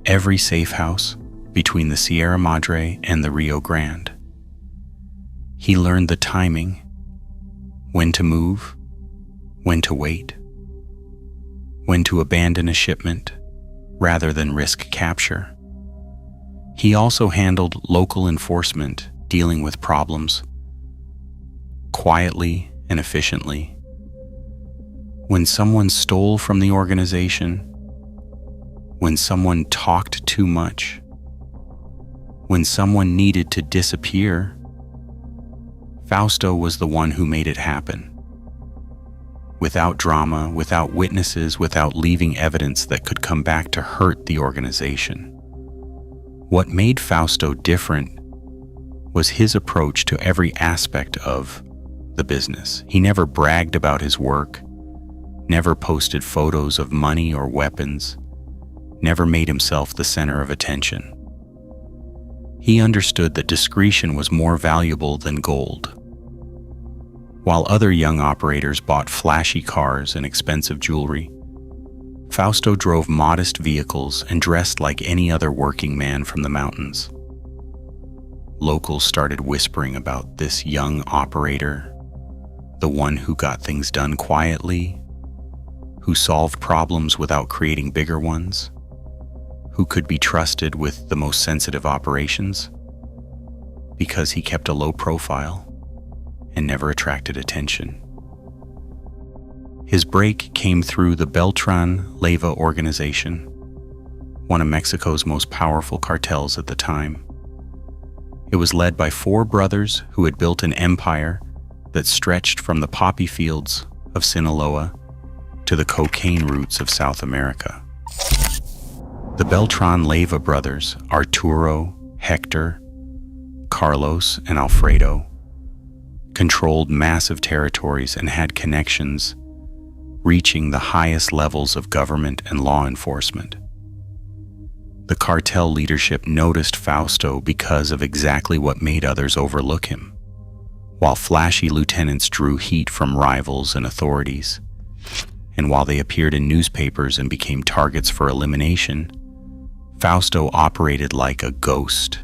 every safe house between the Sierra Madre and the Rio Grande. He learned the timing, when to move, when to wait, when to abandon a shipment rather than risk capture. He also handled local enforcement, dealing with problems quietly and efficiently. When someone stole from the organization, when someone talked too much, when someone needed to disappear, Fausto was the one who made it happen. Without drama, without witnesses, without leaving evidence that could come back to hurt the organization. What made Fausto different was his approach to every aspect of the business. He never bragged about his work, never posted photos of money or weapons, never made himself the center of attention. He understood that discretion was more valuable than gold. While other young operators bought flashy cars and expensive jewelry, Fausto drove modest vehicles and dressed like any other working man from the mountains. Locals started whispering about this young operator, the one who got things done quietly, who solved problems without creating bigger ones, who could be trusted with the most sensitive operations, because he kept a low profile and never attracted attention. His break came through the Beltran-Leyva organization, one of Mexico's most powerful cartels at the time. It was led by four brothers who had built an empire that stretched from the poppy fields of Sinaloa to the cocaine routes of South America. The Beltran-Leyva brothers, Arturo, Hector, Carlos, and Alfredo, controlled massive territories and had connections reaching the highest levels of government and law enforcement. The cartel leadership noticed Fausto because of exactly what made others overlook him. While flashy lieutenants drew heat from rivals and authorities, and while they appeared in newspapers and became targets for elimination, Fausto operated like a ghost.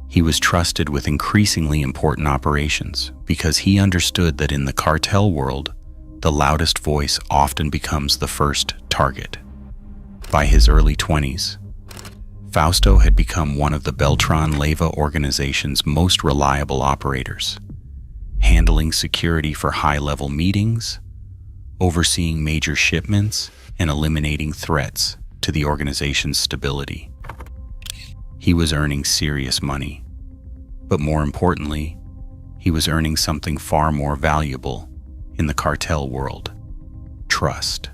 He was trusted with increasingly important operations because he understood that in the cartel world, the loudest voice often becomes the first target. By his early 20s, Fausto had become one of the Beltran-Leyva organization's most reliable operators, handling security for high-level meetings, overseeing major shipments, and eliminating threats to the organization's stability. He was earning serious money, but more importantly, he was earning something far more valuable in the cartel world: trust.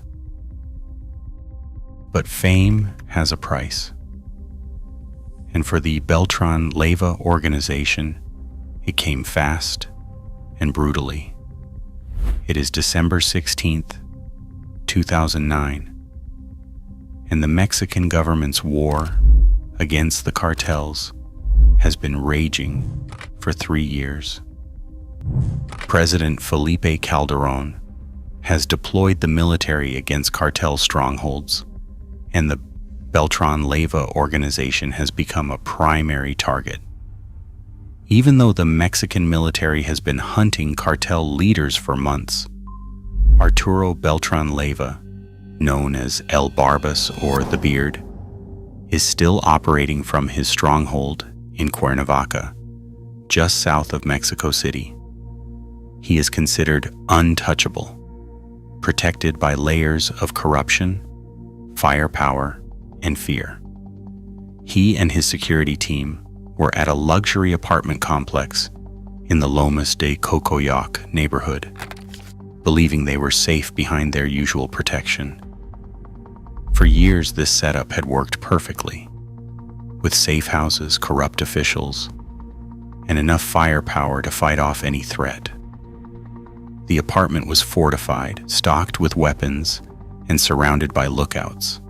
But fame has a price. And for the Beltran-Leyva organization, it came fast and brutally. It is December 16th, 2009, and the Mexican government's war against the cartels has been raging for 3 years. President Felipe Calderón has deployed the military against cartel strongholds, and the Beltran Leyva organization has become a primary target. Even though the Mexican military has been hunting cartel leaders for months, Arturo Beltran Leyva, known as El Barbas or the Beard, is still operating from his stronghold in Cuernavaca, just south of Mexico City. He is considered untouchable, protected by layers of corruption, firepower, and fear. He and his security team were at a luxury apartment complex in the Lomas de Cocoyoc neighborhood, believing they were safe behind their usual protection. For years, this setup had worked perfectly, with safe houses, corrupt officials, and enough firepower to fight off any threat. The apartment was fortified, stocked with weapons, and surrounded by lookouts.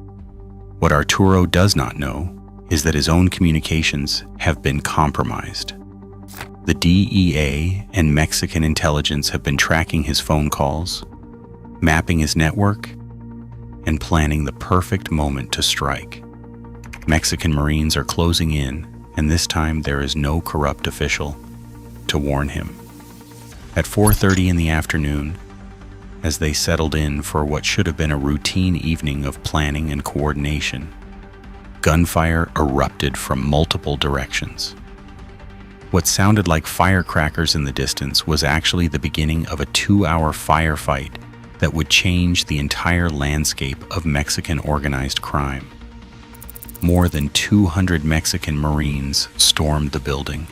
What Arturo does not know is that his own communications have been compromised. The DEA and Mexican intelligence have been tracking his phone calls, mapping his network, and planning the perfect moment to strike. Mexican Marines are closing in, and this time there is no corrupt official to warn him. At 4:30 in the afternoon, as they settled in for what should have been a routine evening of planning and coordination, gunfire erupted from multiple directions. What sounded like firecrackers in the distance was actually the beginning of a 2-hour firefight that would change the entire landscape of Mexican organized crime. More than 200 Mexican Marines stormed the building,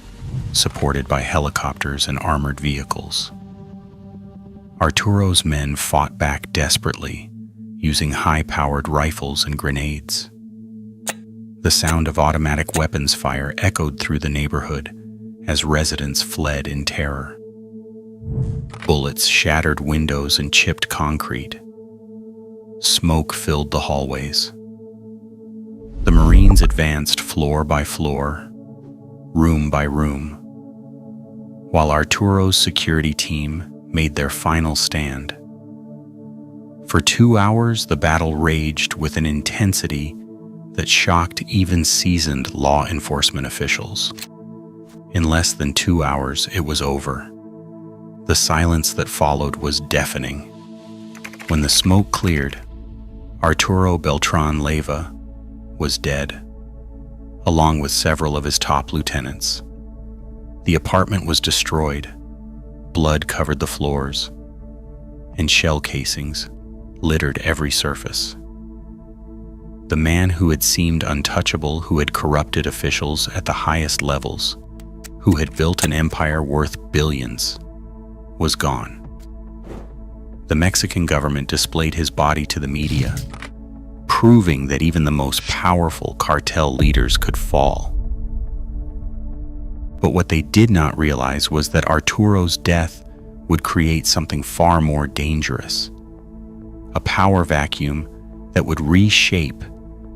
supported by helicopters and armored vehicles. Arturo's men fought back desperately, using high-powered rifles and grenades. The sound of automatic weapons fire echoed through the neighborhood as residents fled in terror. Bullets shattered windows and chipped concrete. Smoke filled the hallways. The Marines advanced floor by floor, room by room, while Arturo's security team made their final stand. For 2 hours, the battle raged with an intensity that shocked even seasoned law enforcement officials. In less than 2 hours, it was over. The silence that followed was deafening. When the smoke cleared, Arturo Beltran Leyva was dead, along with several of his top lieutenants. The apartment was destroyed. Blood covered the floors, and shell casings littered every surface. The man who had seemed untouchable, who had corrupted officials at the highest levels, who had built an empire worth billions, was gone. The Mexican government displayed his body to the media, proving that even the most powerful cartel leaders could fall. But what they did not realize was that Arturo's death would create something far more dangerous, a power vacuum that would reshape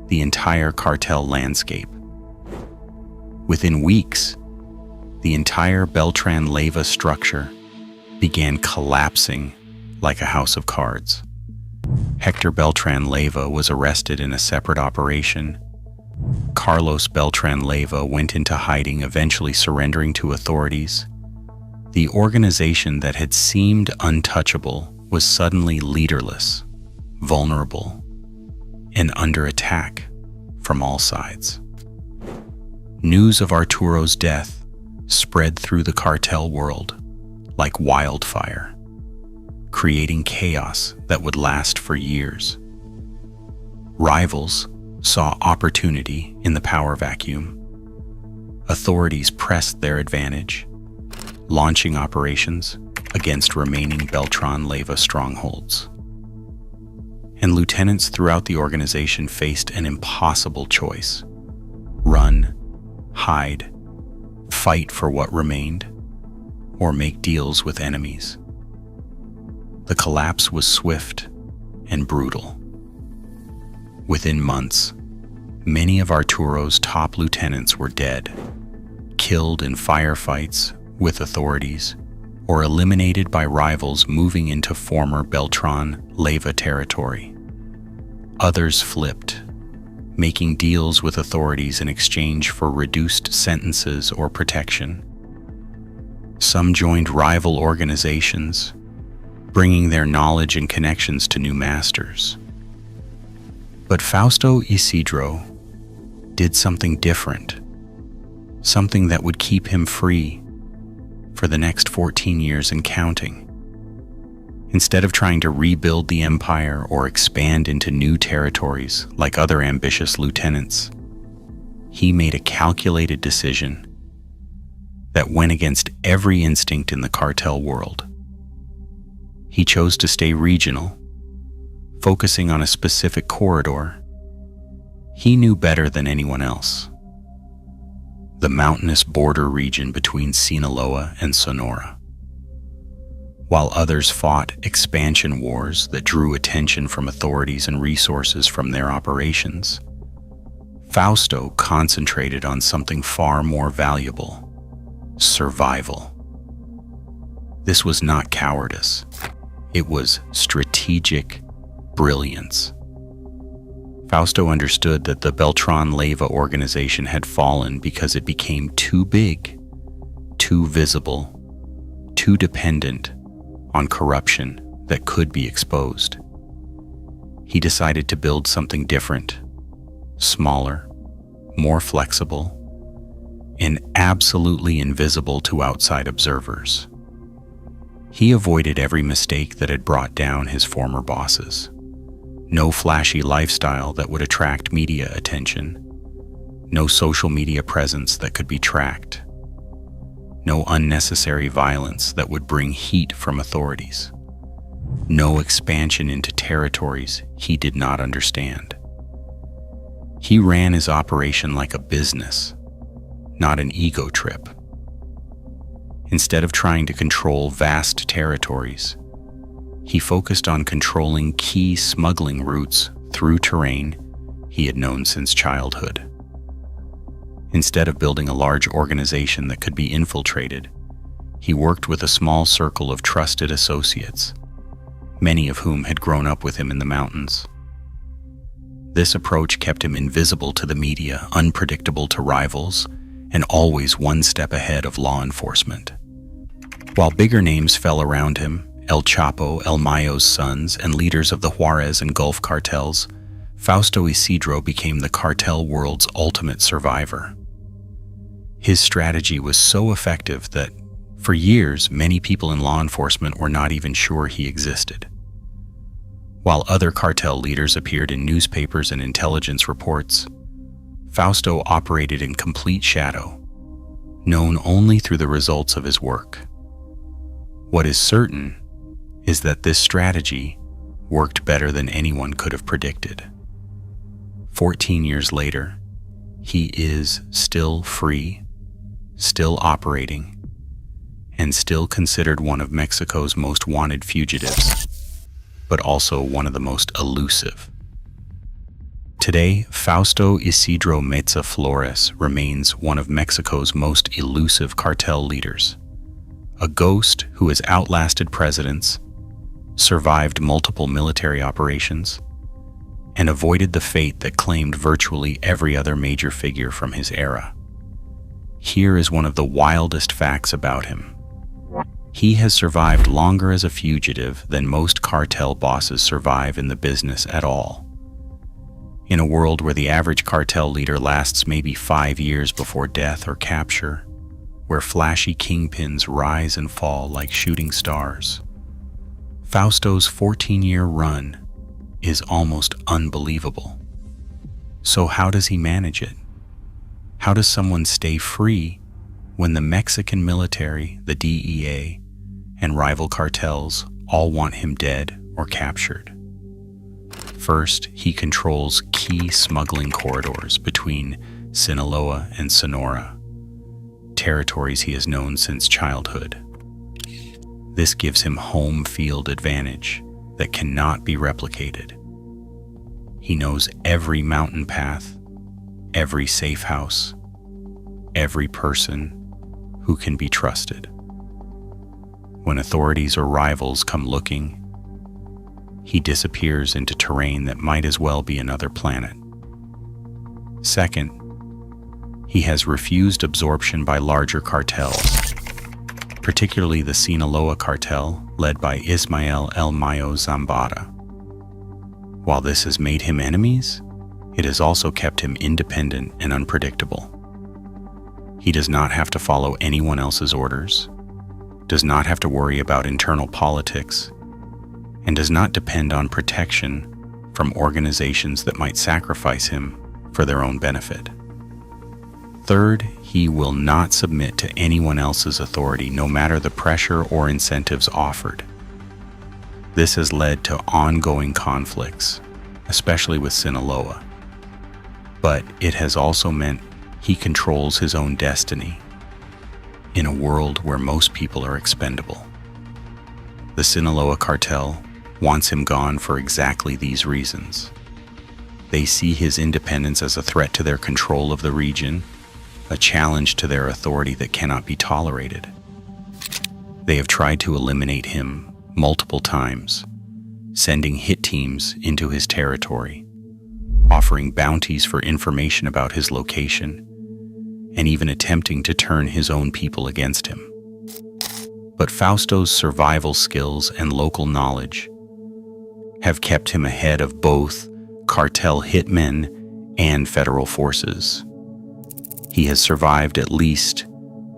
the entire cartel landscape. Within weeks, the entire Beltran Leyva structure began collapsing like a house of cards. Hector Beltran Leyva was arrested in a separate operation. Carlos Beltran Leyva went into hiding, eventually surrendering to authorities. The organization that had seemed untouchable was suddenly leaderless, vulnerable, and under attack from all sides. News of Arturo's death spread through the cartel world like wildfire, creating chaos that would last for years. Rivals saw opportunity in the power vacuum. Authorities pressed their advantage, launching operations against remaining Beltran Leyva strongholds. And lieutenants throughout the organization faced an impossible choice: run, hide, fight for what remained, or make deals with enemies. The collapse was swift and brutal. Within months, many of Arturo's top lieutenants were dead, killed in firefights with authorities, or eliminated by rivals moving into former Beltran Leyva territory. Others flipped, making deals with authorities in exchange for reduced sentences or protection. Some joined rival organizations, bringing their knowledge and connections to new masters. But Fausto Isidro did something different, something that would keep him free for the next 14 years and counting. Instead of trying to rebuild the empire or expand into new territories like other ambitious lieutenants, he made a calculated decision that went against every instinct in the cartel world. He chose to stay regional, focusing on a specific corridor he knew better than anyone else: the mountainous border region between Sinaloa and Sonora. While others fought expansion wars that drew attention from authorities and resources from their operations, Fausto concentrated on something far more valuable: survival. This was not cowardice. It was strategic brilliance. Fausto understood that the Beltran Leyva organization had fallen because it became too big, too visible, too dependent on corruption that could be exposed. He decided to build something different, smaller, more flexible, and absolutely invisible to outside observers. He avoided every mistake that had brought down his former bosses. No flashy lifestyle that would attract media attention. No social media presence that could be tracked. No unnecessary violence that would bring heat from authorities. No expansion into territories he did not understand. He ran his operation like a business, not an ego trip. Instead of trying to control vast territories, he focused on controlling key smuggling routes through terrain he had known since childhood. Instead of building a large organization that could be infiltrated, he worked with a small circle of trusted associates, many of whom had grown up with him in the mountains. This approach kept him invisible to the media, unpredictable to rivals, and always one step ahead of law enforcement. While bigger names fell around him, El Chapo, El Mayo's sons, and leaders of the Juarez and Gulf cartels, Fausto Isidro became the cartel world's ultimate survivor. His strategy was so effective that, for years, many people in law enforcement were not even sure he existed. While other cartel leaders appeared in newspapers and intelligence reports, Fausto operated in complete shadow, known only through the results of his work. What is certain is that this strategy worked better than anyone could have predicted. 14 years later, he is still free, still operating, and still considered one of Mexico's most wanted fugitives, but also one of the most elusive. Today, Fausto Isidro Meza Flores remains one of Mexico's most elusive cartel leaders, a ghost who has outlasted presidents, survived multiple military operations, and avoided the fate that claimed virtually every other major figure from his era. Here is one of the wildest facts about him. He has survived longer as a fugitive than most cartel bosses survive in the business at all. In a world where the average cartel leader lasts maybe 5 years before death or capture, where flashy kingpins rise and fall like shooting stars, Fausto's 14-year run is almost unbelievable. So how does he manage it? How does someone stay free when the Mexican military, the DEA, and rival cartels all want him dead or captured? First, he controls key smuggling corridors between Sinaloa and Sonora, territories he has known since childhood. This gives him home field advantage that cannot be replicated. He knows every mountain path, every safe house, every person who can be trusted. When authorities or rivals come looking, he disappears into terrain that might as well be another planet. Second, he has refused absorption by larger cartels, particularly the Sinaloa cartel led by Ismael El Mayo Zambada. While this has made him enemies, it has also kept him independent and unpredictable. He does not have to follow anyone else's orders, does not have to worry about internal politics, and does not depend on protection from organizations that might sacrifice him for their own benefit. Third, he will not submit to anyone else's authority, no matter the pressure or incentives offered. This has led to ongoing conflicts, especially with Sinaloa. But it has also meant he controls his own destiny in a world where most people are expendable. The Sinaloa cartel wants him gone for exactly these reasons. They see his independence as a threat to their control of the region, a challenge to their authority that cannot be tolerated. They have tried to eliminate him multiple times, sending hit teams into his territory, offering bounties for information about his location, and even attempting to turn his own people against him. But Fausto's survival skills and local knowledge have kept him ahead of both cartel hitmen and federal forces. He has survived at least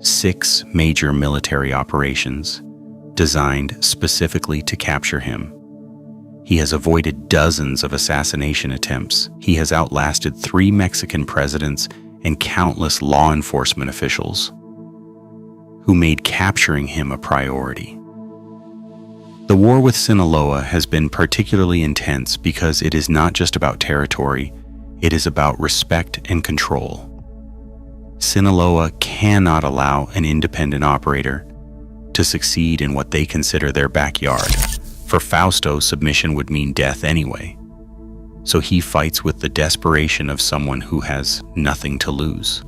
6 major military operations designed specifically to capture him. He has avoided dozens of assassination attempts. He has outlasted 3 Mexican presidents and countless law enforcement officials who made capturing him a priority. The war with Sinaloa has been particularly intense because it is not just about territory, it is about respect and control. Sinaloa cannot allow an independent operator to succeed in what they consider their backyard. For Fausto, submission would mean death anyway. So he fights with the desperation of someone who has nothing to lose.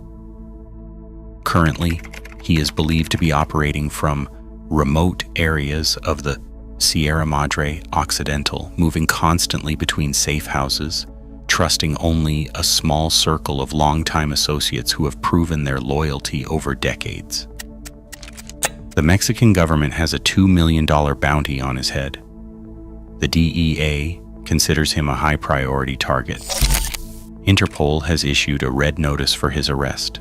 Currently, he is believed to be operating from remote areas of the Sierra Madre Occidental, moving constantly between safe houses, trusting only a small circle of longtime associates who have proven their loyalty over decades. The Mexican government has a $2 million bounty on his head. The DEA considers him a high priority target. Interpol has issued a red notice for his arrest.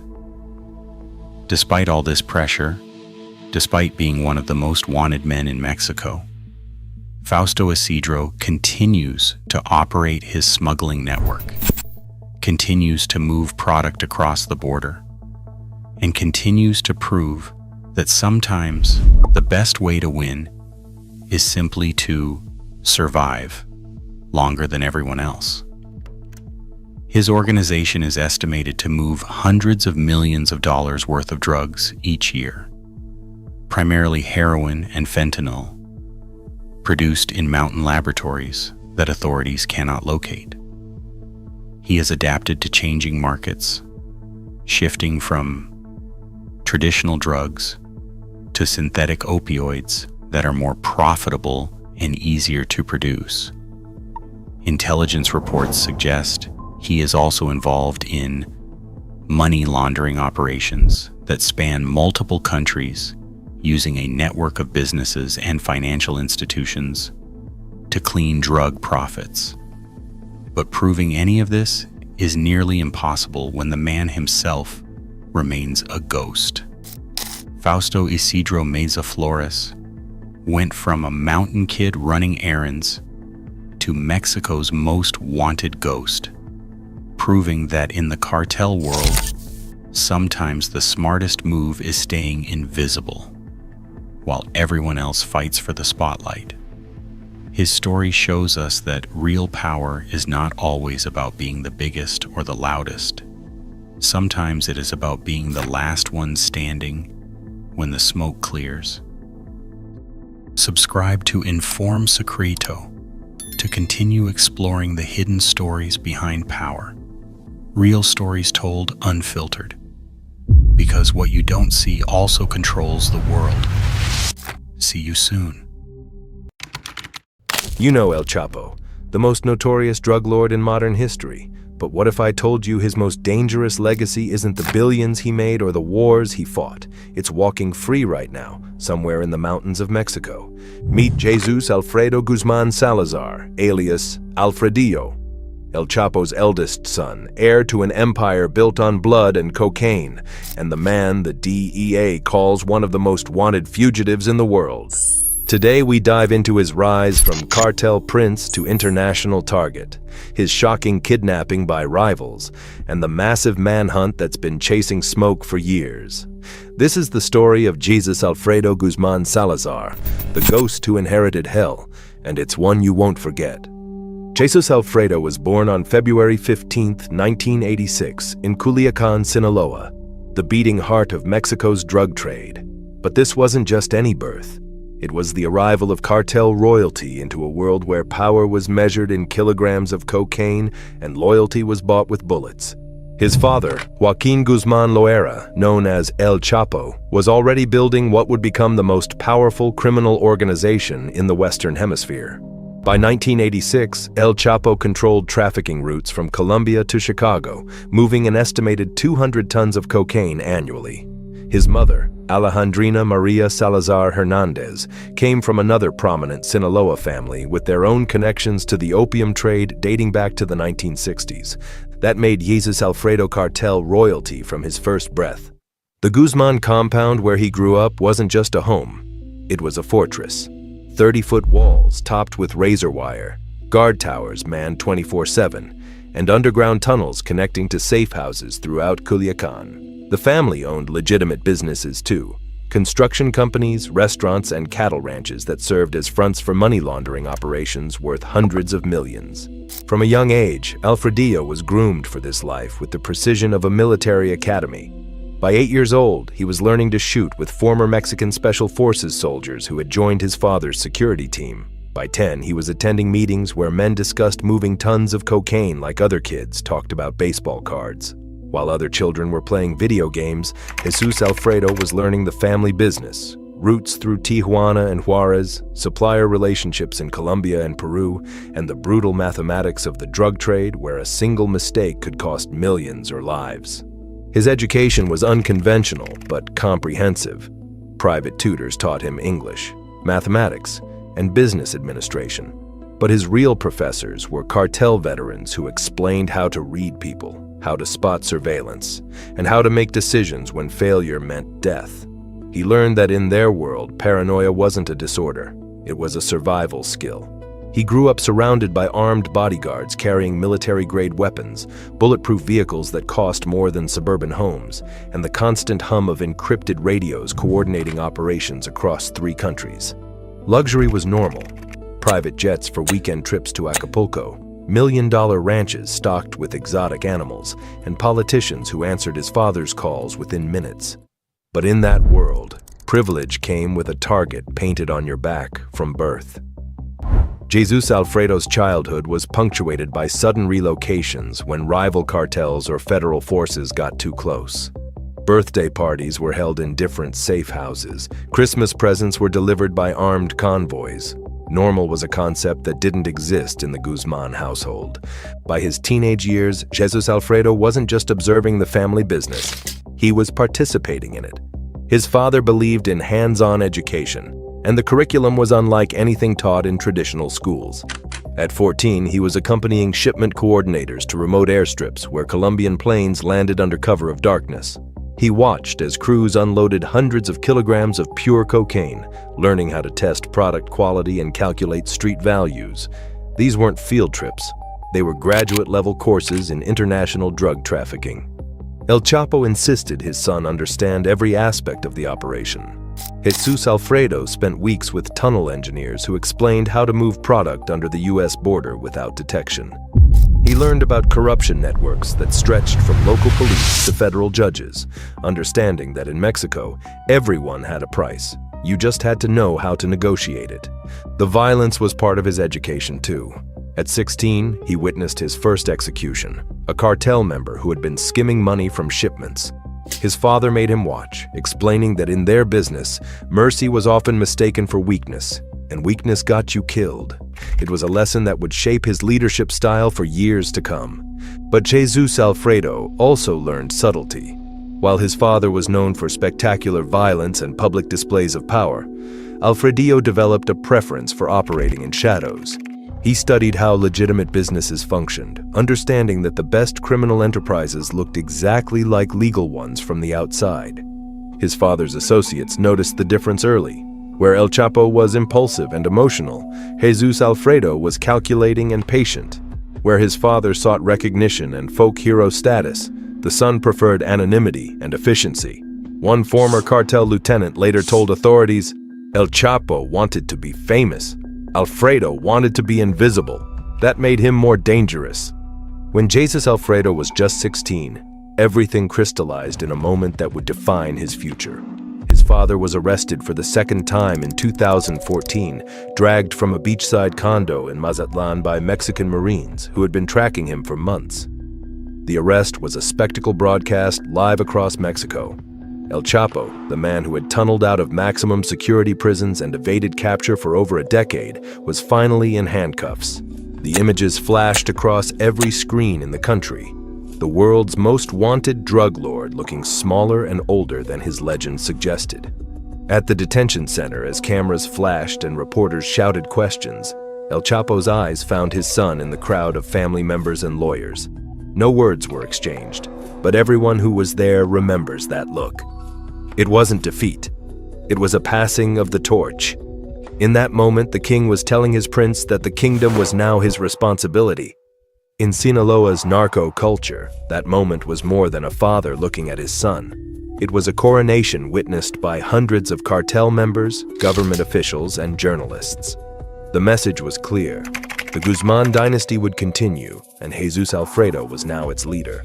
Despite all this pressure, despite being one of the most wanted men in Mexico, Fausto Isidro continues to operate his smuggling network, continues to move product across the border, and continues to prove that sometimes the best way to win is simply to survive longer than everyone else. His organization is estimated to move hundreds of millions of dollars worth of drugs each year, primarily heroin and fentanyl, produced in mountain laboratories that authorities cannot locate. He has adapted to changing markets, shifting from traditional drugs to synthetic opioids that are more profitable and easier to produce. Intelligence reports suggest he is also involved in money laundering operations that span multiple countries, using a network of businesses and financial institutions to clean drug profits. But proving any of this is nearly impossible when the man himself remains a ghost. Fausto Isidro Meza Flores went from a mountain kid running errands to Mexico's most wanted ghost, proving that in the cartel world, sometimes the smartest move is staying invisible, while everyone else fights for the spotlight. His story shows us that real power is not always about being the biggest or the loudest. Sometimes it is about being the last one standing when the smoke clears. Subscribe to Inform Secreto to continue exploring the hidden stories behind power. Real stories told unfiltered. Because what you don't see also controls the world. See you soon. You know El Chapo, the most notorious drug lord in modern history, But what if I told you his most dangerous legacy isn't the billions he made or the wars he fought? It's walking free right now, somewhere in the mountains of Mexico. Meet Jesus Alfredo Guzman Salazar, alias Alfredillo, El Chapo's eldest son, heir to an empire built on blood and cocaine, and the man the DEA calls one of the most wanted fugitives in the world. Today we dive into his rise from cartel prince to international target, his shocking kidnapping by rivals, and the massive manhunt that's been chasing smoke for years. This is the story of Jesus Alfredo Guzman Salazar, the ghost who inherited hell, and it's one you won't forget. Jesus Alfredo was born on February 15, 1986, in Culiacan, Sinaloa, the beating heart of Mexico's drug trade. But this wasn't just any birth. It was the arrival of cartel royalty into a world where power was measured in kilograms of cocaine and loyalty was bought with bullets. His father, Joaquin Guzman Loera, known as El Chapo, was already building what would become the most powerful criminal organization in the Western Hemisphere. By 1986, El Chapo controlled trafficking routes from Colombia to Chicago, moving an estimated 200 tons of cocaine annually. His mother, Alejandrina Maria Salazar Hernandez, came from another prominent Sinaloa family with their own connections to the opium trade dating back to the 1960s. That made Jesus Alfredo cartel royalty from his first breath. The Guzman compound where he grew up wasn't just a home. It was a fortress. 30-foot walls topped with razor wire, guard towers manned 24/7, and underground tunnels connecting to safe houses throughout Culiacan. The family owned legitimate businesses too, construction companies, restaurants, and cattle ranches that served as fronts for money laundering operations worth hundreds of millions. From a young age, Alfredillo was groomed for this life with the precision of a military academy. By 8 years old, he was learning to shoot with former Mexican Special Forces soldiers who had joined his father's security team. By 10, he was attending meetings where men discussed moving tons of cocaine like other kids talked about baseball cards. While other children were playing video games, Jesus Alfredo was learning the family business, routes through Tijuana and Juarez, supplier relationships in Colombia and Peru, and the brutal mathematics of the drug trade where a single mistake could cost millions or lives. His education was unconventional but comprehensive. Private tutors taught him English, mathematics, and business administration. But his real professors were cartel veterans who explained how to read people, how to spot surveillance, and how to make decisions when failure meant death. He learned that in their world, paranoia wasn't a disorder. It was a survival skill. He grew up surrounded by armed bodyguards carrying military-grade weapons, bulletproof vehicles that cost more than suburban homes, and the constant hum of encrypted radios coordinating operations across 3 countries. Luxury was normal. Private jets for weekend trips to Acapulco, million-dollar ranches stocked with exotic animals, and politicians who answered his father's calls within minutes. But in that world, privilege came with a target painted on your back from birth. Jesus Alfredo's childhood was punctuated by sudden relocations when rival cartels or federal forces got too close. Birthday parties were held in different safe houses. Christmas presents were delivered by armed convoys. Normal was a concept that didn't exist in the Guzman household. By his teenage years, Jesus Alfredo wasn't just observing the family business. He was participating in it. His father believed in hands-on education, and the curriculum was unlike anything taught in traditional schools. At 14, he was accompanying shipment coordinators to remote airstrips where Colombian planes landed under cover of darkness. He watched as crews unloaded hundreds of kilograms of pure cocaine, learning how to test product quality and calculate street values. These weren't field trips. They were graduate-level courses in international drug trafficking. El Chapo insisted his son understand every aspect of the operation. Jesus Alfredo spent weeks with tunnel engineers who explained how to move product under the U.S. border without detection. He learned about corruption networks that stretched from local police to federal judges, understanding that in Mexico, everyone had a price. You just had to know how to negotiate it. The violence was part of his education too. At 16, he witnessed his first execution, a cartel member who had been skimming money from shipments. His father made him watch, explaining that in their business, mercy was often mistaken for weakness, and weakness got you killed. It was a lesson that would shape his leadership style for years to come. But Jesus Alfredo also learned subtlety. While his father was known for spectacular violence and public displays of power, Alfredo developed a preference for operating in shadows. He studied how legitimate businesses functioned, understanding that the best criminal enterprises looked exactly like legal ones from the outside. His father's associates noticed the difference early. Where El Chapo was impulsive and emotional, Jesus Alfredo was calculating and patient. Where his father sought recognition and folk hero status, the son preferred anonymity and efficiency. One former cartel lieutenant later told authorities, "El Chapo wanted to be famous. Alfredo wanted to be invisible. That made him more dangerous." When Jesus Alfredo was just 16, everything crystallized in a moment that would define his future. His father was arrested for the second time in 2014, dragged from a beachside condo in Mazatlan by Mexican Marines who had been tracking him for months. The arrest was a spectacle broadcast live across Mexico. El Chapo, the man who had tunneled out of maximum security prisons and evaded capture for over a decade, was finally in handcuffs. The images flashed across every screen in the country. The world's most wanted drug lord looking smaller and older than his legend suggested. At the detention center, as cameras flashed and reporters shouted questions, El Chapo's eyes found his son in the crowd of family members and lawyers. No words were exchanged, but everyone who was there remembers that look. It wasn't defeat. It was a passing of the torch. In that moment, the king was telling his prince that the kingdom was now his responsibility. In Sinaloa's narco culture, that moment was more than a father looking at his son. It was a coronation witnessed by hundreds of cartel members, government officials, and journalists. The message was clear. The Guzman dynasty would continue, and Jesus Alfredo was now its leader.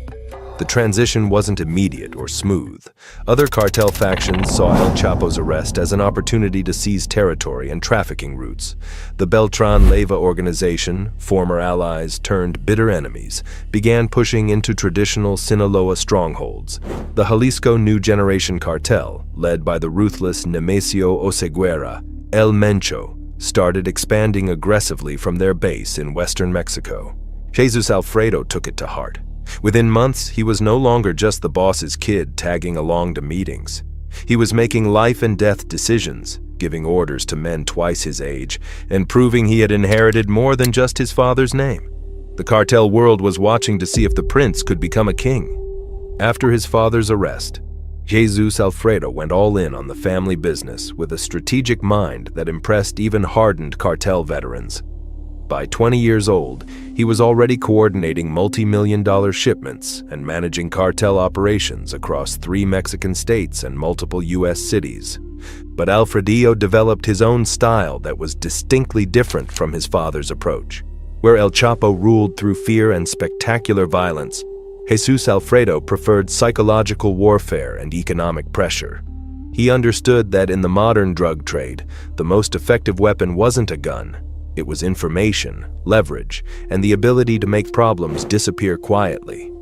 The transition wasn't immediate or smooth. Other cartel factions saw El Chapo's arrest as an opportunity to seize territory and trafficking routes. The Beltran Leyva organization, former allies turned bitter enemies, began pushing into traditional Sinaloa strongholds. The Jalisco New Generation Cartel, led by the ruthless Nemesio Oseguera, El Mencho, started expanding aggressively from their base in western Mexico. Jesus Alfredo took it to heart. Within months, he was no longer just the boss's kid tagging along to meetings. He was making life and death decisions, giving orders to men twice his age, and proving he had inherited more than just his father's name. The cartel world was watching to see if the prince could become a king. After his father's arrest, Jesus Alfredo went all in on the family business with a strategic mind that impressed even hardened cartel veterans. By 20 years old, he was already coordinating multi-million-dollar shipments and managing cartel operations across 3 Mexican states and multiple U.S. cities. But Alfredo developed his own style that was distinctly different from his father's approach. Where El Chapo ruled through fear and spectacular violence, Jesus Alfredo preferred psychological warfare and economic pressure. He understood that in the modern drug trade, the most effective weapon wasn't a gun. It was information, leverage, and the ability to make problems disappear quietly.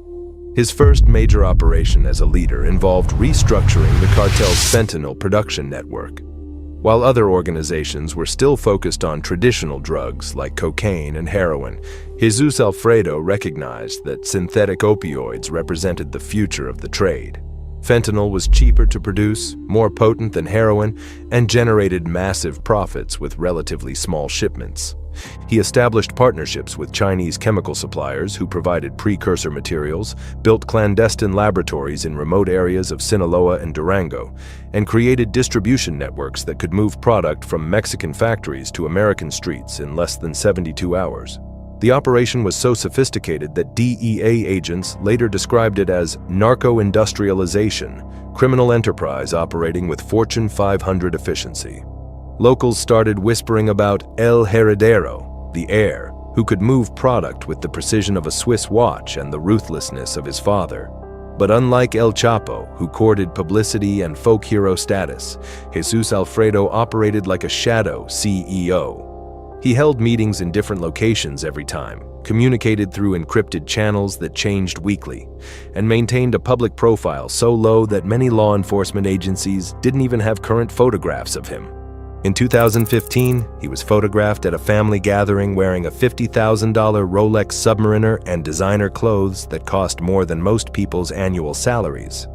His first major operation as a leader involved restructuring the cartel's fentanyl production network. While other organizations were still focused on traditional drugs like cocaine and heroin, Jesus Alfredo recognized that synthetic opioids represented the future of the trade. Fentanyl was cheaper to produce, more potent than heroin, and generated massive profits with relatively small shipments. He established partnerships with Chinese chemical suppliers who provided precursor materials, built clandestine laboratories in remote areas of Sinaloa and Durango, and created distribution networks that could move product from Mexican factories to American streets in less than 72 hours. The operation was so sophisticated that DEA agents later described it as narco-industrialization, criminal enterprise operating with Fortune 500 efficiency. Locals started whispering about El Heredero, the heir, who could move product with the precision of a Swiss watch and the ruthlessness of his father. But unlike El Chapo, who courted publicity and folk hero status, Jesus Alfredo operated like a shadow CEO. He held meetings in different locations every time, communicated through encrypted channels that changed weekly, and maintained a public profile so low that many law enforcement agencies didn't even have current photographs of him. In 2015, he was photographed at a family gathering wearing a $50,000 Rolex Submariner and designer clothes that cost more than most people's annual salaries.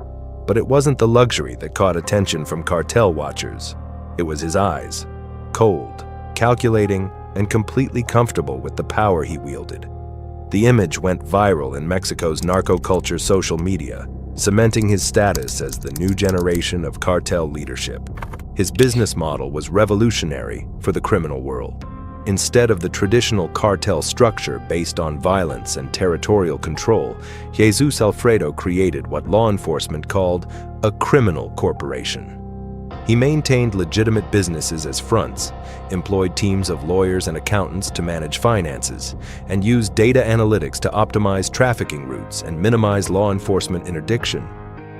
But it wasn't the luxury that caught attention from cartel watchers. It was his eyes, cold, calculating, and completely comfortable with the power he wielded. The image went viral in Mexico's narco-culture social media, cementing his status as the new generation of cartel leadership. His business model was revolutionary for the criminal world. Instead of the traditional cartel structure based on violence and territorial control, Jesus Alfredo created what law enforcement called a criminal corporation. He maintained legitimate businesses as fronts, employed teams of lawyers and accountants to manage finances, and used data analytics to optimize trafficking routes and minimize law enforcement interdiction.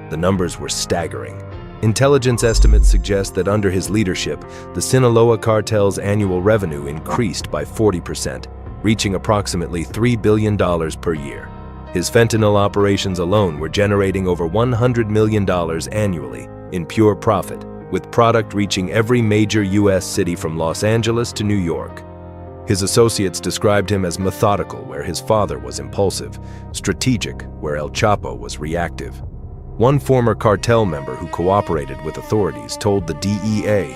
The numbers were staggering. Intelligence estimates suggest that under his leadership, the Sinaloa cartel's annual revenue increased by 40%, reaching approximately $3 billion per year. His fentanyl operations alone were generating over $100 million annually in pure profit, with product reaching every major U.S. city from Los Angeles to New York. His associates described him as methodical, where his father was impulsive, strategic, where El Chapo was reactive. One former cartel member who cooperated with authorities told the DEA,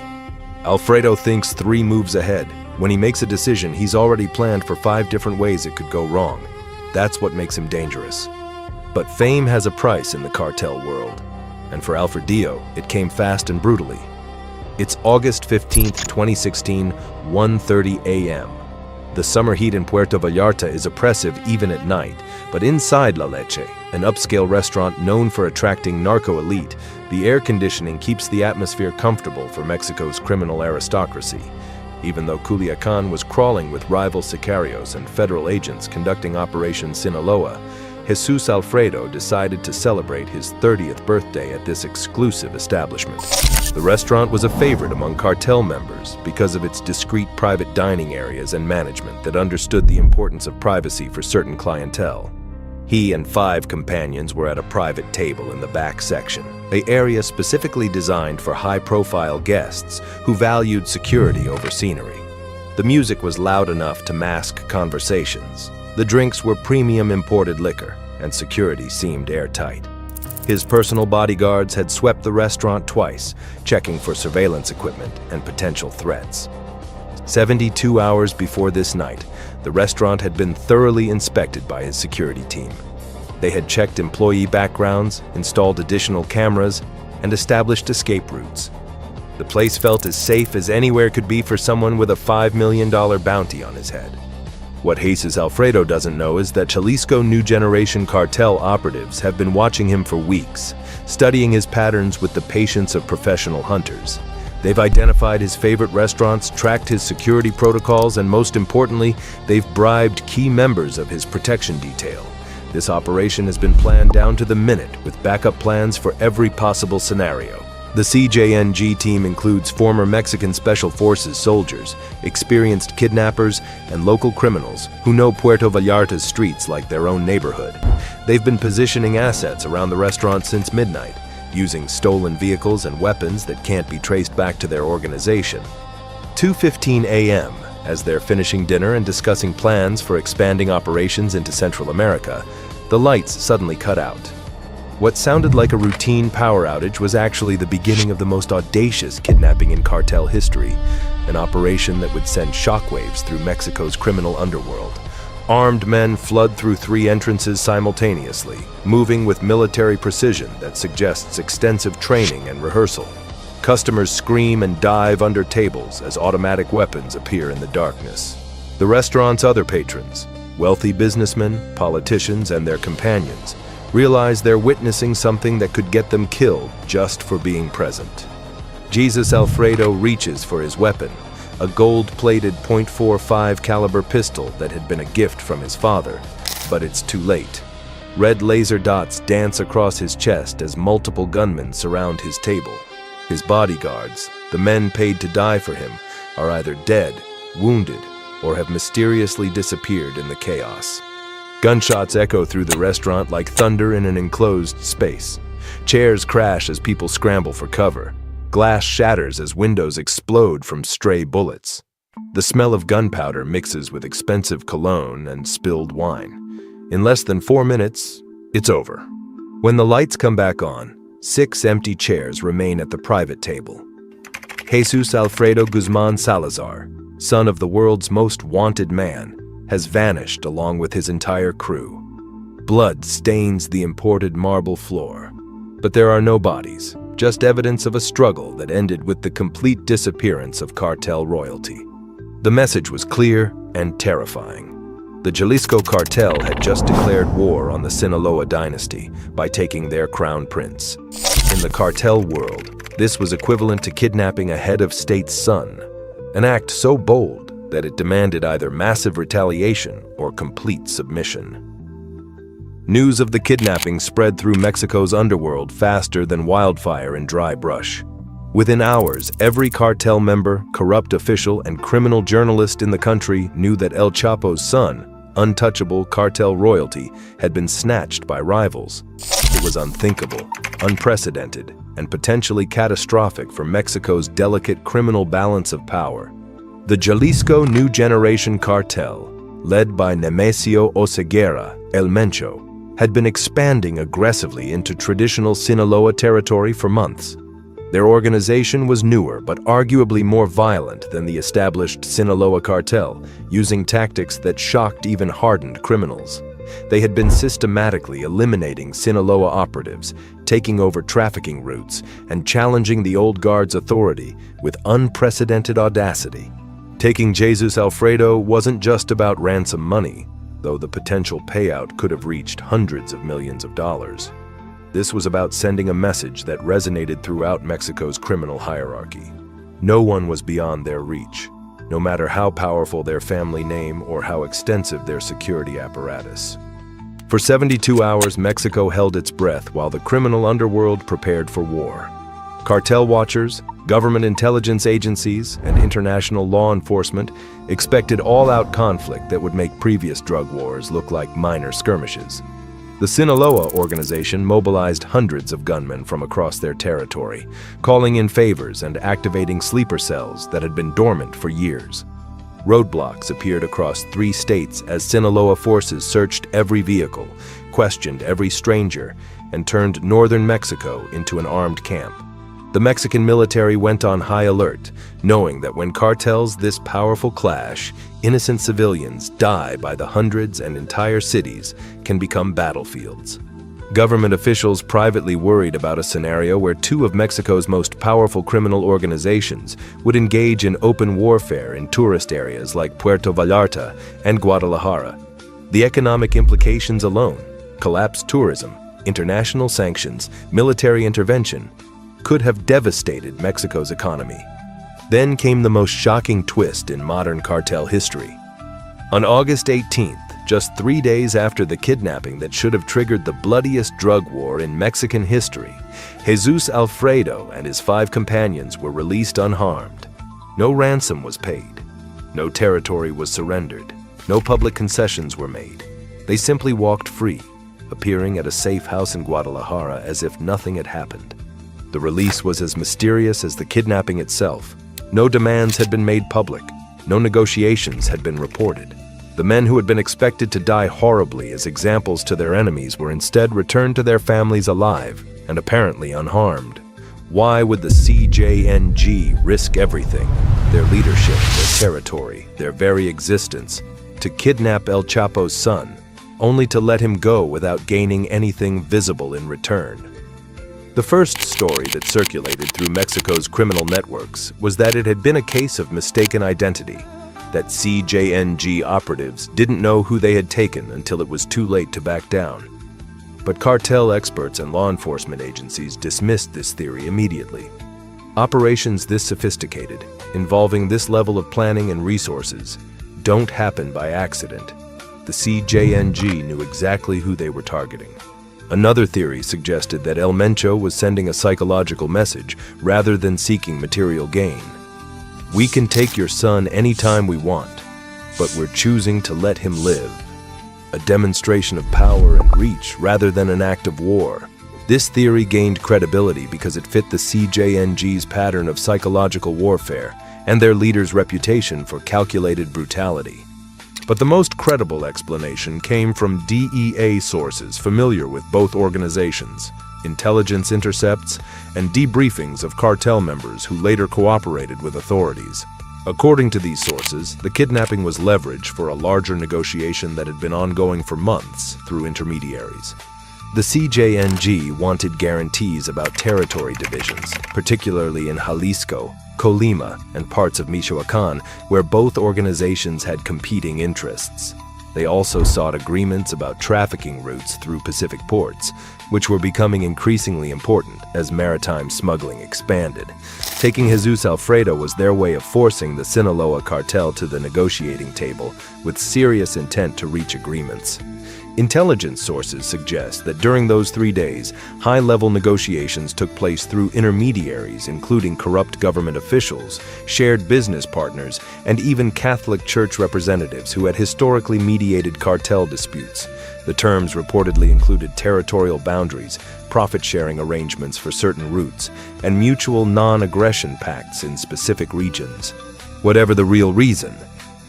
"Alfredo thinks 3 moves ahead. When he makes a decision, he's already planned for 5 different ways it could go wrong. That's what makes him dangerous." But fame has a price in the cartel world, and for Alfredo, it came fast and brutally. It's August 15th, 2016, 1:30 a.m. The summer heat in Puerto Vallarta is oppressive even at night, but inside La Leche, an upscale restaurant known for attracting narco elite, the air conditioning keeps the atmosphere comfortable for Mexico's criminal aristocracy. Even though Culiacan was crawling with rival sicarios and federal agents conducting Operation Sinaloa, Jesus Alfredo decided to celebrate his 30th birthday at this exclusive establishment. The restaurant was a favorite among cartel members because of its discreet private dining areas and management that understood the importance of privacy for certain clientele. He and 5 companions were at a private table in the back section, an area specifically designed for high-profile guests who valued security over scenery. The music was loud enough to mask conversations. The drinks were premium imported liquor, and security seemed airtight. His personal bodyguards had swept the restaurant twice, checking for surveillance equipment and potential threats. 72 hours before this night, the restaurant had been thoroughly inspected by his security team. They had checked employee backgrounds, installed additional cameras, and established escape routes. The place felt as safe as anywhere could be for someone with a $5 million bounty on his head. What Jesus Alfredo doesn't know is that Jalisco New Generation cartel operatives have been watching him for weeks, studying his patterns with the patience of professional hunters. They've identified his favorite restaurants, tracked his security protocols, and most importantly, they've bribed key members of his protection detail. This operation has been planned down to the minute with backup plans for every possible scenario. The CJNG team includes former Mexican Special Forces soldiers, experienced kidnappers, and local criminals who know Puerto Vallarta's streets like their own neighborhood. They've been positioning assets around the restaurant since midnight, using stolen vehicles and weapons that can't be traced back to their organization. 2:15 a.m., as they're finishing dinner and discussing plans for expanding operations into Central America, the lights suddenly cut out. What sounded like a routine power outage was actually the beginning of the most audacious kidnapping in cartel history, an operation that would send shockwaves through Mexico's criminal underworld. Armed men flood through 3 entrances simultaneously, moving with military precision that suggests extensive training and rehearsal. Customers scream and dive under tables as automatic weapons appear in the darkness. The restaurant's other patrons, wealthy businessmen, politicians, and their companions, realize they're witnessing something that could get them killed just for being present. Jesus Alfredo reaches for his weapon, a gold-plated .45 caliber pistol that had been a gift from his father, but it's too late. Red laser dots dance across his chest as multiple gunmen surround his table. His bodyguards, the men paid to die for him, are either dead, wounded, or have mysteriously disappeared in the chaos. Gunshots echo through the restaurant like thunder in an enclosed space. Chairs crash as people scramble for cover. Glass shatters as windows explode from stray bullets. The smell of gunpowder mixes with expensive cologne and spilled wine. In less than 4 minutes, it's over. When the lights come back on, 6 empty chairs remain at the private table. Jesus Alfredo Guzman Salazar, son of the world's most wanted man, has vanished along with his entire crew. Blood stains the imported marble floor. But there are no bodies, just evidence of a struggle that ended with the complete disappearance of cartel royalty. The message was clear and terrifying. The Jalisco cartel had just declared war on the Sinaloa dynasty by taking their crown prince. In the cartel world, this was equivalent to kidnapping a head of state's son, an act so bold that it demanded either massive retaliation or complete submission. News of the kidnapping spread through Mexico's underworld faster than wildfire in dry brush. Within hours, every cartel member, corrupt official, and criminal journalist in the country knew that El Chapo's son, untouchable cartel royalty, had been snatched by rivals. It was unthinkable, unprecedented, and potentially catastrophic for Mexico's delicate criminal balance of power. The Jalisco New Generation Cartel, led by Nemesio Oseguera, El Mencho, had been expanding aggressively into traditional Sinaloa territory for months. Their organization was newer but arguably more violent than the established Sinaloa cartel, using tactics that shocked even hardened criminals. They had been systematically eliminating Sinaloa operatives, taking over trafficking routes, and challenging the old guard's authority with unprecedented audacity. Taking Jesus Alfredo wasn't just about ransom money, though the potential payout could have reached hundreds of millions of dollars. This was about sending a message that resonated throughout Mexico's criminal hierarchy. No one was beyond their reach, no matter how powerful their family name or how extensive their security apparatus. For 72 hours, Mexico held its breath while the criminal underworld prepared for war. Cartel watchers, government intelligence agencies, and international law enforcement expected all-out conflict that would make previous drug wars look like minor skirmishes. The Sinaloa organization mobilized hundreds of gunmen from across their territory, calling in favors and activating sleeper cells that had been dormant for years. Roadblocks appeared across 3 states as Sinaloa forces searched every vehicle, questioned every stranger, and turned northern Mexico into an armed camp. The Mexican military went on high alert, knowing that when cartels this powerful clash, innocent civilians die by the hundreds and entire cities can become battlefields. Government officials privately worried about a scenario where 2 of Mexico's most powerful criminal organizations would engage in open warfare in tourist areas like Puerto Vallarta and Guadalajara. The economic implications alone, collapsed tourism, international sanctions, military intervention, could have devastated Mexico's economy. Then came the most shocking twist in modern cartel history. On August 18th, just 3 days after the kidnapping that should have triggered the bloodiest drug war in Mexican history, Jesus Alfredo and his 5 companions were released unharmed. No ransom was paid. No territory was surrendered. No public concessions were made. They simply walked free, appearing at a safe house in Guadalajara as if nothing had happened. The release was as mysterious as the kidnapping itself. No demands had been made public. No negotiations had been reported. The men who had been expected to die horribly as examples to their enemies were instead returned to their families alive and apparently unharmed. Why would the CJNG risk everything, their leadership, their territory, their very existence, to kidnap El Chapo's son, only to let him go without gaining anything visible in return? The first story that circulated through Mexico's criminal networks was that it had been a case of mistaken identity, that CJNG operatives didn't know who they had taken until it was too late to back down. But cartel experts and law enforcement agencies dismissed this theory immediately. Operations this sophisticated, involving this level of planning and resources, don't happen by accident. The CJNG knew exactly who they were targeting. Another theory suggested that El Mencho was sending a psychological message rather than seeking material gain. We can take your son anytime we want, but we're choosing to let him live. A demonstration of power and reach rather than an act of war. This theory gained credibility because it fit the CJNG's pattern of psychological warfare and their leader's reputation for calculated brutality. But the most credible explanation came from DEA sources familiar with both organizations, intelligence intercepts, and debriefings of cartel members who later cooperated with authorities. According to these sources, the kidnapping was leverage for a larger negotiation that had been ongoing for months through intermediaries. The CJNG wanted guarantees about territory divisions, particularly in Jalisco, Colima, and parts of Michoacán, where both organizations had competing interests. They also sought agreements about trafficking routes through Pacific ports, which were becoming increasingly important as maritime smuggling expanded. Taking Jesus Alfredo was their way of forcing the Sinaloa cartel to the negotiating table with serious intent to reach agreements. Intelligence sources suggest that during those 3 days, high-level negotiations took place through intermediaries, including corrupt government officials, shared business partners, and even Catholic Church representatives who had historically mediated cartel disputes. The terms reportedly included territorial boundaries, profit-sharing arrangements for certain routes, and mutual non-aggression pacts in specific regions. Whatever the real reason,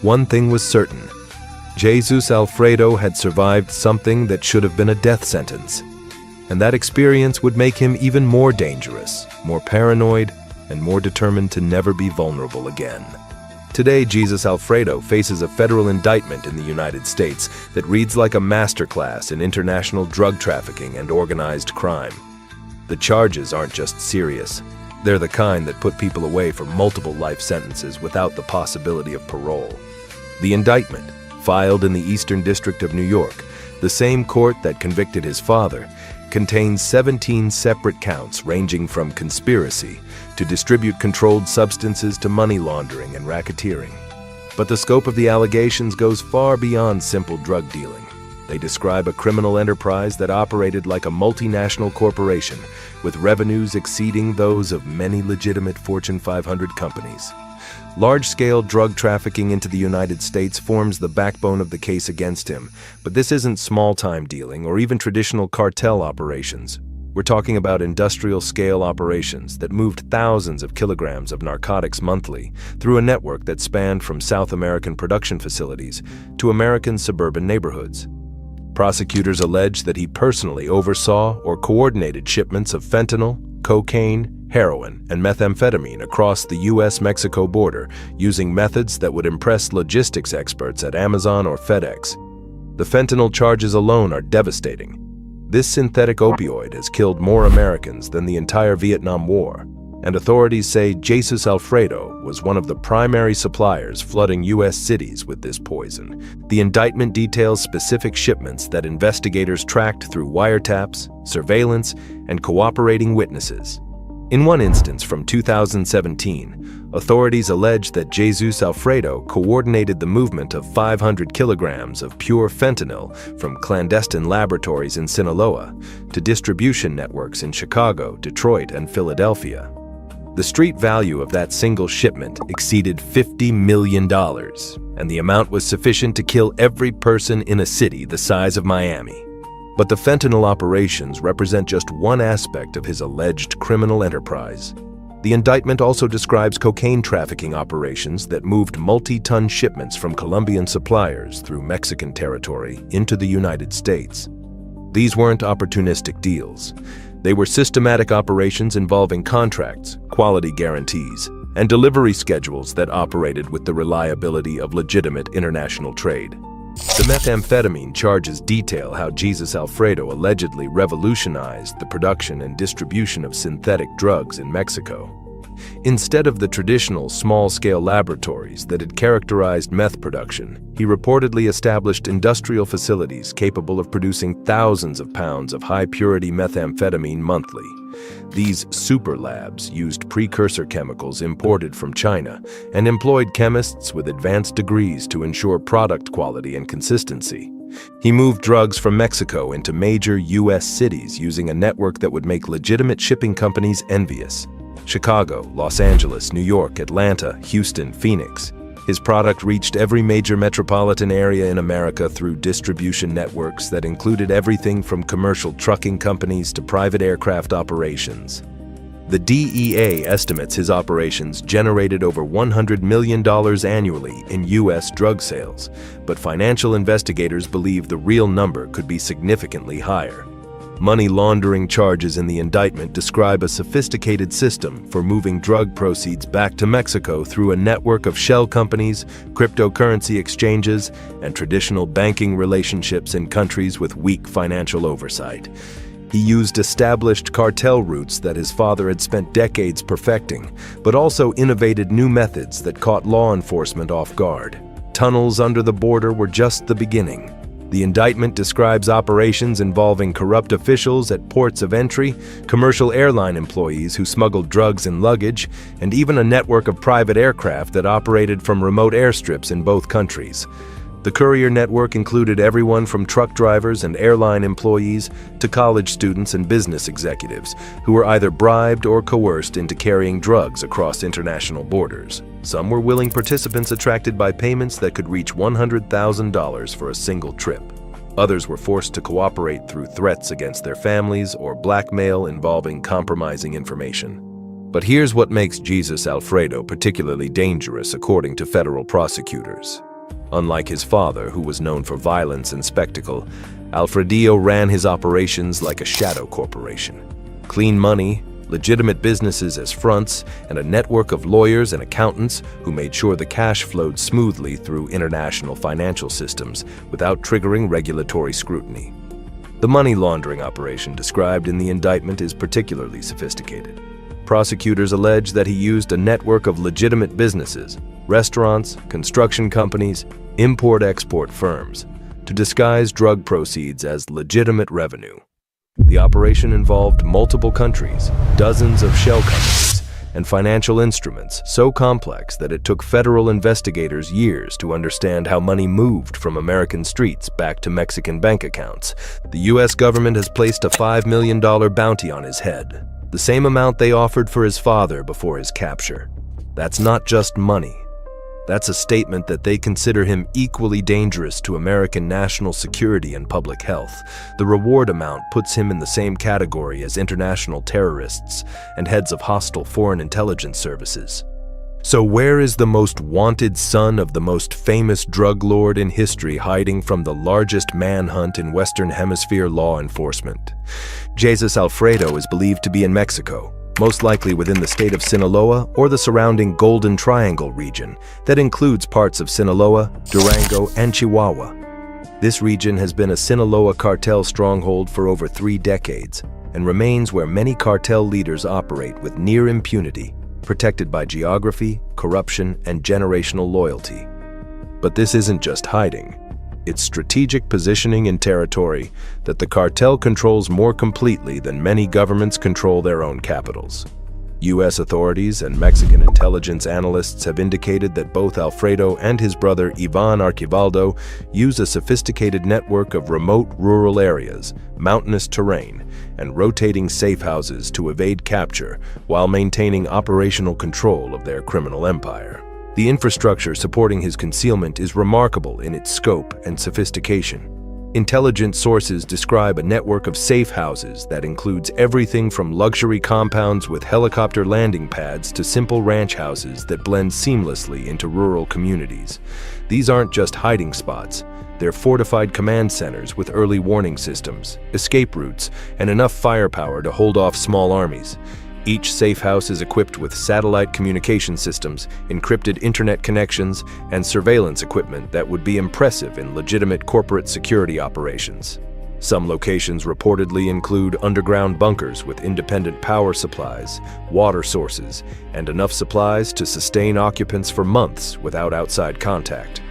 one thing was certain: Jesus Alfredo had survived something that should have been a death sentence. And that experience would make him even more dangerous, more paranoid, and more determined to never be vulnerable again. Today, Jesus Alfredo faces a federal indictment in the United States that reads like a masterclass in international drug trafficking and organized crime. The charges aren't just serious. They're the kind that put people away for multiple life sentences without the possibility of parole. The indictment, filed in the Eastern District of New York, the same court that convicted his father, contains 17 separate counts ranging from conspiracy to distribute controlled substances to money laundering and racketeering. But the scope of the allegations goes far beyond simple drug dealing. They describe a criminal enterprise that operated like a multinational corporation, with revenues exceeding those of many legitimate Fortune 500 companies. Large-scale drug trafficking into the United States forms the backbone of the case against him, but this isn't small-time dealing or even traditional cartel operations. We're talking about industrial-scale operations that moved thousands of kilograms of narcotics monthly through a network that spanned from South American production facilities to American suburban neighborhoods. Prosecutors allege that he personally oversaw or coordinated shipments of fentanyl, cocaine, heroin, and methamphetamine across the U.S.-Mexico border using methods that would impress logistics experts at Amazon or FedEx. The fentanyl charges alone are devastating. This synthetic opioid has killed more Americans than the entire Vietnam War, and authorities say Jesus Alfredo was one of the primary suppliers flooding U.S. cities with this poison. The indictment details specific shipments that investigators tracked through wiretaps, surveillance, and cooperating witnesses. In one instance from 2017, authorities allege that Jesus Alfredo coordinated the movement of 500 kilograms of pure fentanyl from clandestine laboratories in Sinaloa to distribution networks in Chicago, Detroit, and Philadelphia. The street value of that single shipment exceeded $50 million, and the amount was sufficient to kill every person in a city the size of Miami. But the fentanyl operations represent just one aspect of his alleged criminal enterprise. The indictment also describes cocaine trafficking operations that moved multi-ton shipments from Colombian suppliers through Mexican territory into the United States. These weren't opportunistic deals. They were systematic operations involving contracts, quality guarantees, and delivery schedules that operated with the reliability of legitimate international trade. The methamphetamine charges detail how Jesus Alfredo allegedly revolutionized the production and distribution of synthetic drugs in Mexico. Instead of the traditional small-scale laboratories that had characterized meth production, he reportedly established industrial facilities capable of producing thousands of pounds of high-purity methamphetamine monthly. These super labs used precursor chemicals imported from China and employed chemists with advanced degrees to ensure product quality and consistency. He moved drugs from Mexico into major U.S. cities using a network that would make legitimate shipping companies envious: Chicago, Los Angeles, New York, Atlanta, Houston, Phoenix. His product reached every major metropolitan area in America through distribution networks that included everything from commercial trucking companies to private aircraft operations. The DEA estimates his operations generated over $100 million annually in U.S. drug sales, but financial investigators believe the real number could be significantly higher. Money laundering charges in the indictment describe a sophisticated system for moving drug proceeds back to Mexico through a network of shell companies, cryptocurrency exchanges, and traditional banking relationships in countries with weak financial oversight. He used established cartel routes that his father had spent decades perfecting, but also innovated new methods that caught law enforcement off guard. Tunnels under the border were just the beginning. The indictment describes operations involving corrupt officials at ports of entry, commercial airline employees who smuggled drugs and luggage, and even a network of private aircraft that operated from remote airstrips in both countries. The courier network included everyone from truck drivers and airline employees to college students and business executives who were either bribed or coerced into carrying drugs across international borders. Some were willing participants attracted by payments that could reach $100,000 for a single trip. Others were forced to cooperate through threats against their families or blackmail involving compromising information. But here's what makes Jesus Alfredo particularly dangerous according to federal prosecutors. Unlike his father, who was known for violence and spectacle, Alfredo ran his operations like a shadow corporation. Clean money, legitimate businesses as fronts, and a network of lawyers and accountants who made sure the cash flowed smoothly through international financial systems without triggering regulatory scrutiny. The money laundering operation described in the indictment is particularly sophisticated. Prosecutors allege that he used a network of legitimate businesses, restaurants, construction companies, import-export firms, to disguise drug proceeds as legitimate revenue. The operation involved multiple countries, dozens of shell companies, and financial instruments so complex that it took federal investigators years to understand how money moved from American streets back to Mexican bank accounts. The U.S. government has placed a $5 million bounty on his head, the same amount they offered for his father before his capture. That's not just money. That's a statement that they consider him equally dangerous to American national security and public health. The reward amount puts him in the same category as international terrorists and heads of hostile foreign intelligence services. So where is the most wanted son of the most famous drug lord in history hiding from the largest manhunt in Western Hemisphere law enforcement? Jesus Alfredo is believed to be in Mexico, most likely within the state of Sinaloa or the surrounding Golden Triangle region that includes parts of Sinaloa, Durango, and Chihuahua. This region has been a Sinaloa cartel stronghold for over 3 decades and remains where many cartel leaders operate with near impunity, protected by geography, corruption, and generational loyalty. But this isn't just hiding. It's strategic positioning in territory that the cartel controls more completely than many governments control their own capitals. U.S. authorities and Mexican intelligence analysts have indicated that both Alfredo and his brother Ivan Archivaldo use a sophisticated network of remote rural areas, mountainous terrain, and rotating safe houses to evade capture while maintaining operational control of their criminal empire. The infrastructure supporting his concealment is remarkable in its scope and sophistication. Intelligence sources describe a network of safe houses that includes everything from luxury compounds with helicopter landing pads to simple ranch houses that blend seamlessly into rural communities. These aren't just hiding spots. They're fortified command centers with early warning systems, escape routes, and enough firepower to hold off small armies. Each safe house is equipped with satellite communication systems, encrypted internet connections, and surveillance equipment that would be impressive in legitimate corporate security operations. Some locations reportedly include underground bunkers with independent power supplies, water sources, and enough supplies to sustain occupants for months without outside contact.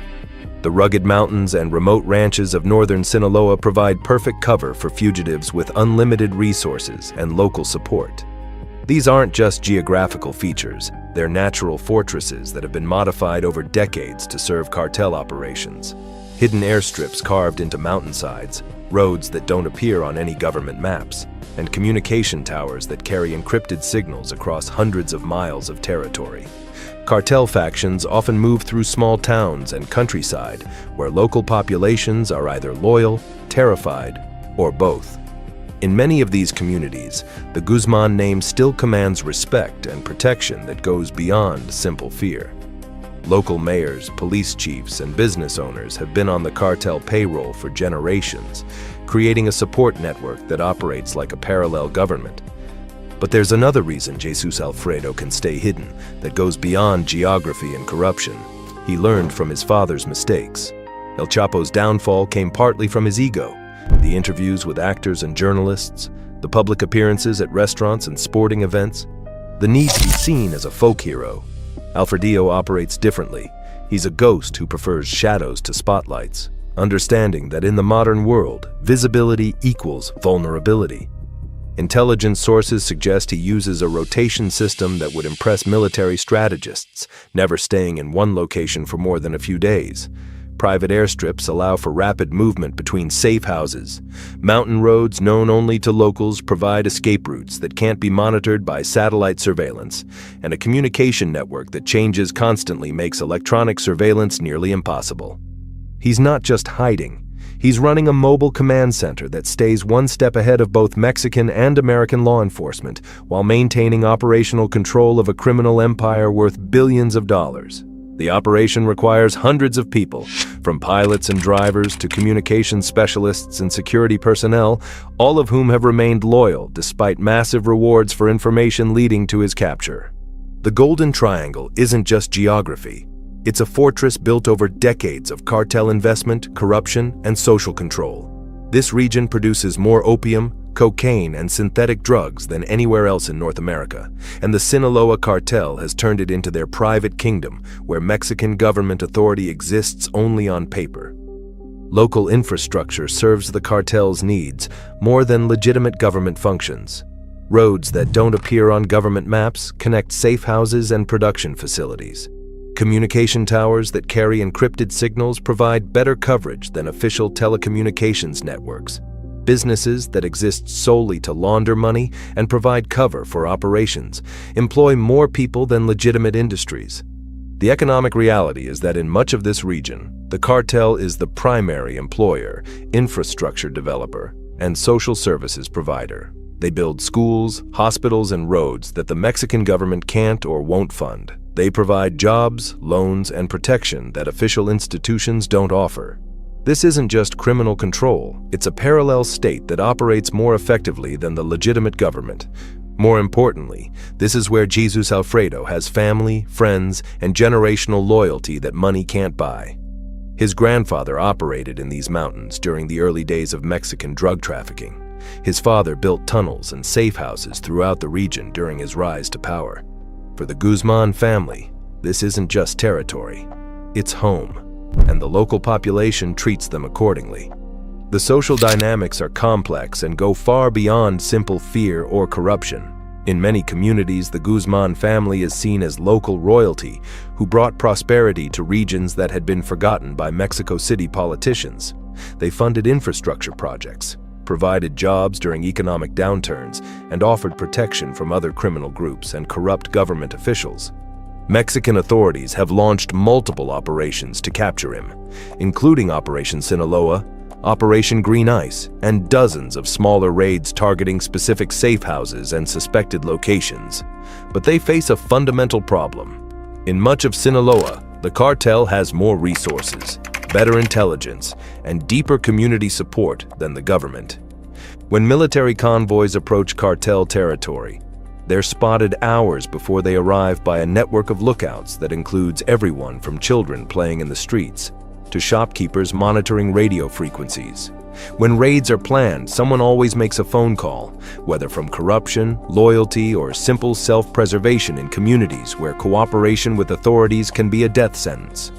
The rugged mountains and remote ranches of northern Sinaloa provide perfect cover for fugitives with unlimited resources and local support. These aren't just geographical features, they're natural fortresses that have been modified over decades to serve cartel operations. Hidden airstrips carved into mountainsides, roads that don't appear on any government maps, and communication towers that carry encrypted signals across hundreds of miles of territory. Cartel factions often move through small towns and countryside, where local populations are either loyal, terrified, or both. In many of these communities, the Guzman name still commands respect and protection that goes beyond simple fear. Local mayors, police chiefs, and business owners have been on the cartel payroll for generations, creating a support network that operates like a parallel government. But there's another reason Jesus Alfredo can stay hidden that goes beyond geography and corruption. He learned from his father's mistakes. El Chapo's downfall came partly from his ego. The interviews with actors and journalists, the public appearances at restaurants and sporting events, the need to be seen as a folk hero. Alfredo operates differently. He's a ghost who prefers shadows to spotlights, understanding that in the modern world, visibility equals vulnerability. Intelligence sources suggest he uses a rotation system that would impress military strategists, never staying in one location for more than a few days. Private airstrips allow for rapid movement between safe houses. Mountain roads known only to locals provide escape routes that can't be monitored by satellite surveillance, and a communication network that changes constantly makes electronic surveillance nearly impossible. He's not just hiding. He's running a mobile command center that stays one step ahead of both Mexican and American law enforcement while maintaining operational control of a criminal empire worth billions of dollars. The operation requires hundreds of people, from pilots and drivers to communications specialists and security personnel, all of whom have remained loyal despite massive rewards for information leading to his capture. The Golden Triangle isn't just geography. It's a fortress built over decades of cartel investment, corruption, and social control. This region produces more opium, cocaine, and synthetic drugs than anywhere else in North America, and the Sinaloa cartel has turned it into their private kingdom where Mexican government authority exists only on paper. Local infrastructure serves the cartel's needs more than legitimate government functions. Roads that don't appear on government maps connect safe houses and production facilities. Communication towers that carry encrypted signals provide better coverage than official telecommunications networks. Businesses that exist solely to launder money and provide cover for operations employ more people than legitimate industries. The economic reality is that in much of this region, the cartel is the primary employer, infrastructure developer, and social services provider. They build schools, hospitals, and roads that the Mexican government can't or won't fund. They provide jobs, loans, and protection that official institutions don't offer. This isn't just criminal control, it's a parallel state that operates more effectively than the legitimate government. More importantly, this is where Jesus Alfredo has family, friends, and generational loyalty that money can't buy. His grandfather operated in these mountains during the early days of Mexican drug trafficking. His father built tunnels and safe houses throughout the region during his rise to power. For the Guzman family, this isn't just territory, it's home, and the local population treats them accordingly. The social dynamics are complex and go far beyond simple fear or corruption. In many communities, the Guzman family is seen as local royalty who brought prosperity to regions that had been forgotten by Mexico City politicians. They funded infrastructure projects, provided jobs during economic downturns, and offered protection from other criminal groups and corrupt government officials. Mexican authorities have launched multiple operations to capture him, including Operation Sinaloa, Operation Green Ice, and dozens of smaller raids targeting specific safe houses and suspected locations. But they face a fundamental problem. In much of Sinaloa, the cartel has more resources, better intelligence, and deeper community support than the government. When military convoys approach cartel territory, they're spotted hours before they arrive by a network of lookouts that includes everyone from children playing in the streets to shopkeepers monitoring radio frequencies. When raids are planned, someone always makes a phone call, whether from corruption, loyalty, or simple self-preservation in communities where cooperation with authorities can be a death sentence.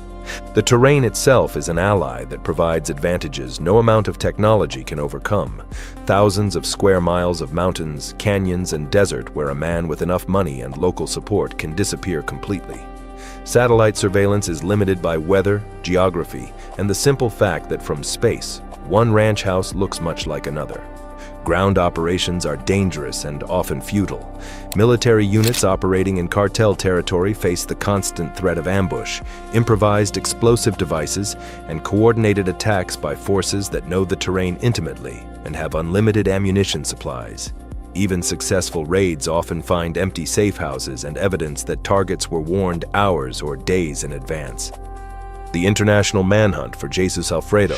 The terrain itself is an ally that provides advantages no amount of technology can overcome. Thousands of square miles of mountains, canyons, and desert where a man with enough money and local support can disappear completely. Satellite surveillance is limited by weather, geography, and the simple fact that from space, one ranch house looks much like another. Ground operations are dangerous and often futile. Military units operating in cartel territory face the constant threat of ambush, improvised explosive devices, and coordinated attacks by forces that know the terrain intimately and have unlimited ammunition supplies. Even successful raids often find empty safe houses and evidence that targets were warned hours or days in advance. The international manhunt for Jesus Alfredo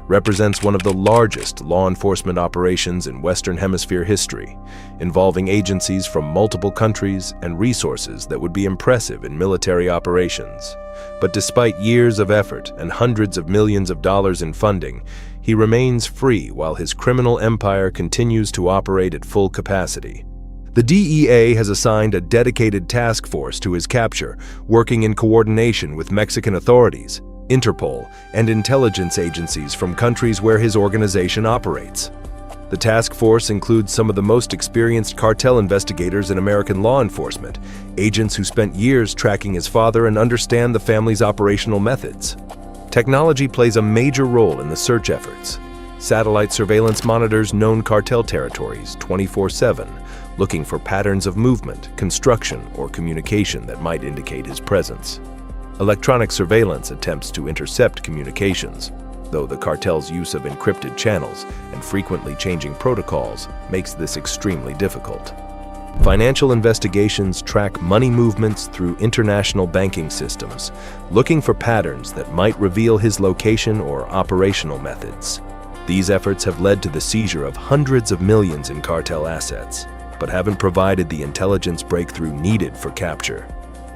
represents one of the largest law enforcement operations in Western Hemisphere history, involving agencies from multiple countries and resources that would be impressive in military operations. But despite years of effort and hundreds of millions of dollars in funding, he remains free while his criminal empire continues to operate at full capacity. The DEA has assigned a dedicated task force to his capture, working in coordination with Mexican authorities, Interpol, and intelligence agencies from countries where his organization operates. The task force includes some of the most experienced cartel investigators in American law enforcement, agents who spent years tracking his father and understand the family's operational methods. Technology plays a major role in the search efforts. Satellite surveillance monitors known cartel territories 24/7, looking for patterns of movement, construction, or communication that might indicate his presence. Electronic surveillance attempts to intercept communications, though the cartel's use of encrypted channels and frequently changing protocols makes this extremely difficult. Financial investigations track money movements through international banking systems, looking for patterns that might reveal his location or operational methods. These efforts have led to the seizure of hundreds of millions in cartel assets, but haven't provided the intelligence breakthrough needed for capture.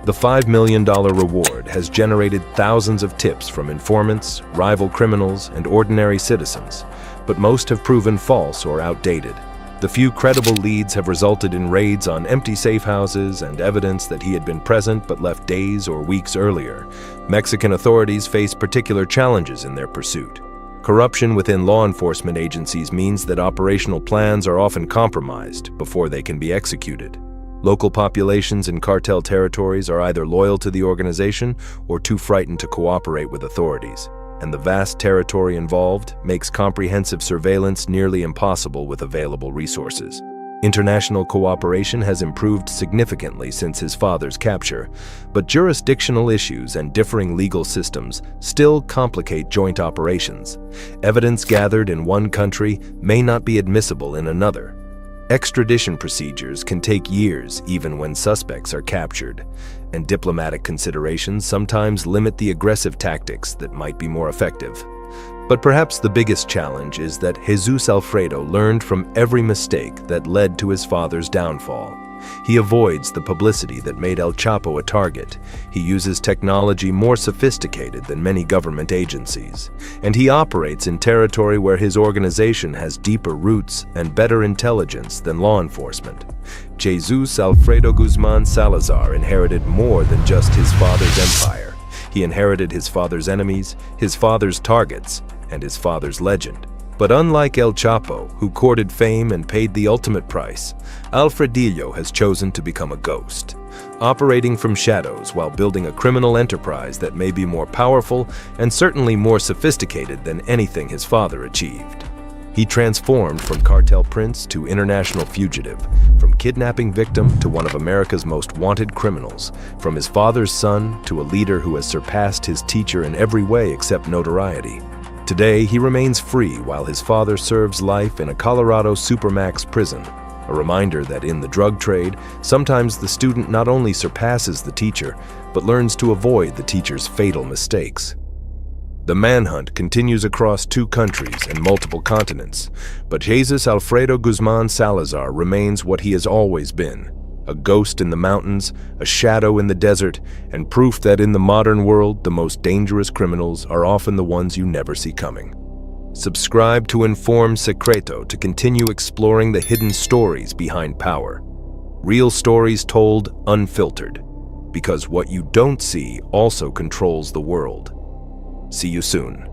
The $5 million reward has generated thousands of tips from informants, rival criminals, and ordinary citizens, but most have proven false or outdated. The few credible leads have resulted in raids on empty safe houses and evidence that he had been present but left days or weeks earlier. Mexican authorities face particular challenges in their pursuit. Corruption within law enforcement agencies means that operational plans are often compromised before they can be executed. Local populations in cartel territories are either loyal to the organization or too frightened to cooperate with authorities, and the vast territory involved makes comprehensive surveillance nearly impossible with available resources. International cooperation has improved significantly since his father's capture, but jurisdictional issues and differing legal systems still complicate joint operations. Evidence gathered in one country may not be admissible in another. Extradition procedures can take years even when suspects are captured, and diplomatic considerations sometimes limit the aggressive tactics that might be more effective. But perhaps the biggest challenge is that Jesus Alfredo learned from every mistake that led to his father's downfall. He avoids the publicity that made El Chapo a target. He uses technology more sophisticated than many government agencies. And he operates in territory where his organization has deeper roots and better intelligence than law enforcement. Jesus Alfredo Guzman Salazar inherited more than just his father's empire. He inherited his father's enemies, his father's targets, and his father's legend. But unlike El Chapo, who courted fame and paid the ultimate price, Alfredillo has chosen to become a ghost, operating from shadows while building a criminal enterprise that may be more powerful and certainly more sophisticated than anything his father achieved. He transformed from cartel prince to international fugitive, from kidnapping victim to one of America's most wanted criminals, from his father's son to a leader who has surpassed his teacher in every way except notoriety. Today, he remains free while his father serves life in a Colorado Supermax prison, a reminder that in the drug trade, sometimes the student not only surpasses the teacher, but learns to avoid the teacher's fatal mistakes. The manhunt continues across 2 countries and multiple continents, but Jesus Alfredo Guzman Salazar remains what he has always been, a ghost in the mountains, a shadow in the desert, and proof that in the modern world, the most dangerous criminals are often the ones you never see coming. Subscribe to Inform Secreto to continue exploring the hidden stories behind power. Real stories told unfiltered, because what you don't see also controls the world. See you soon.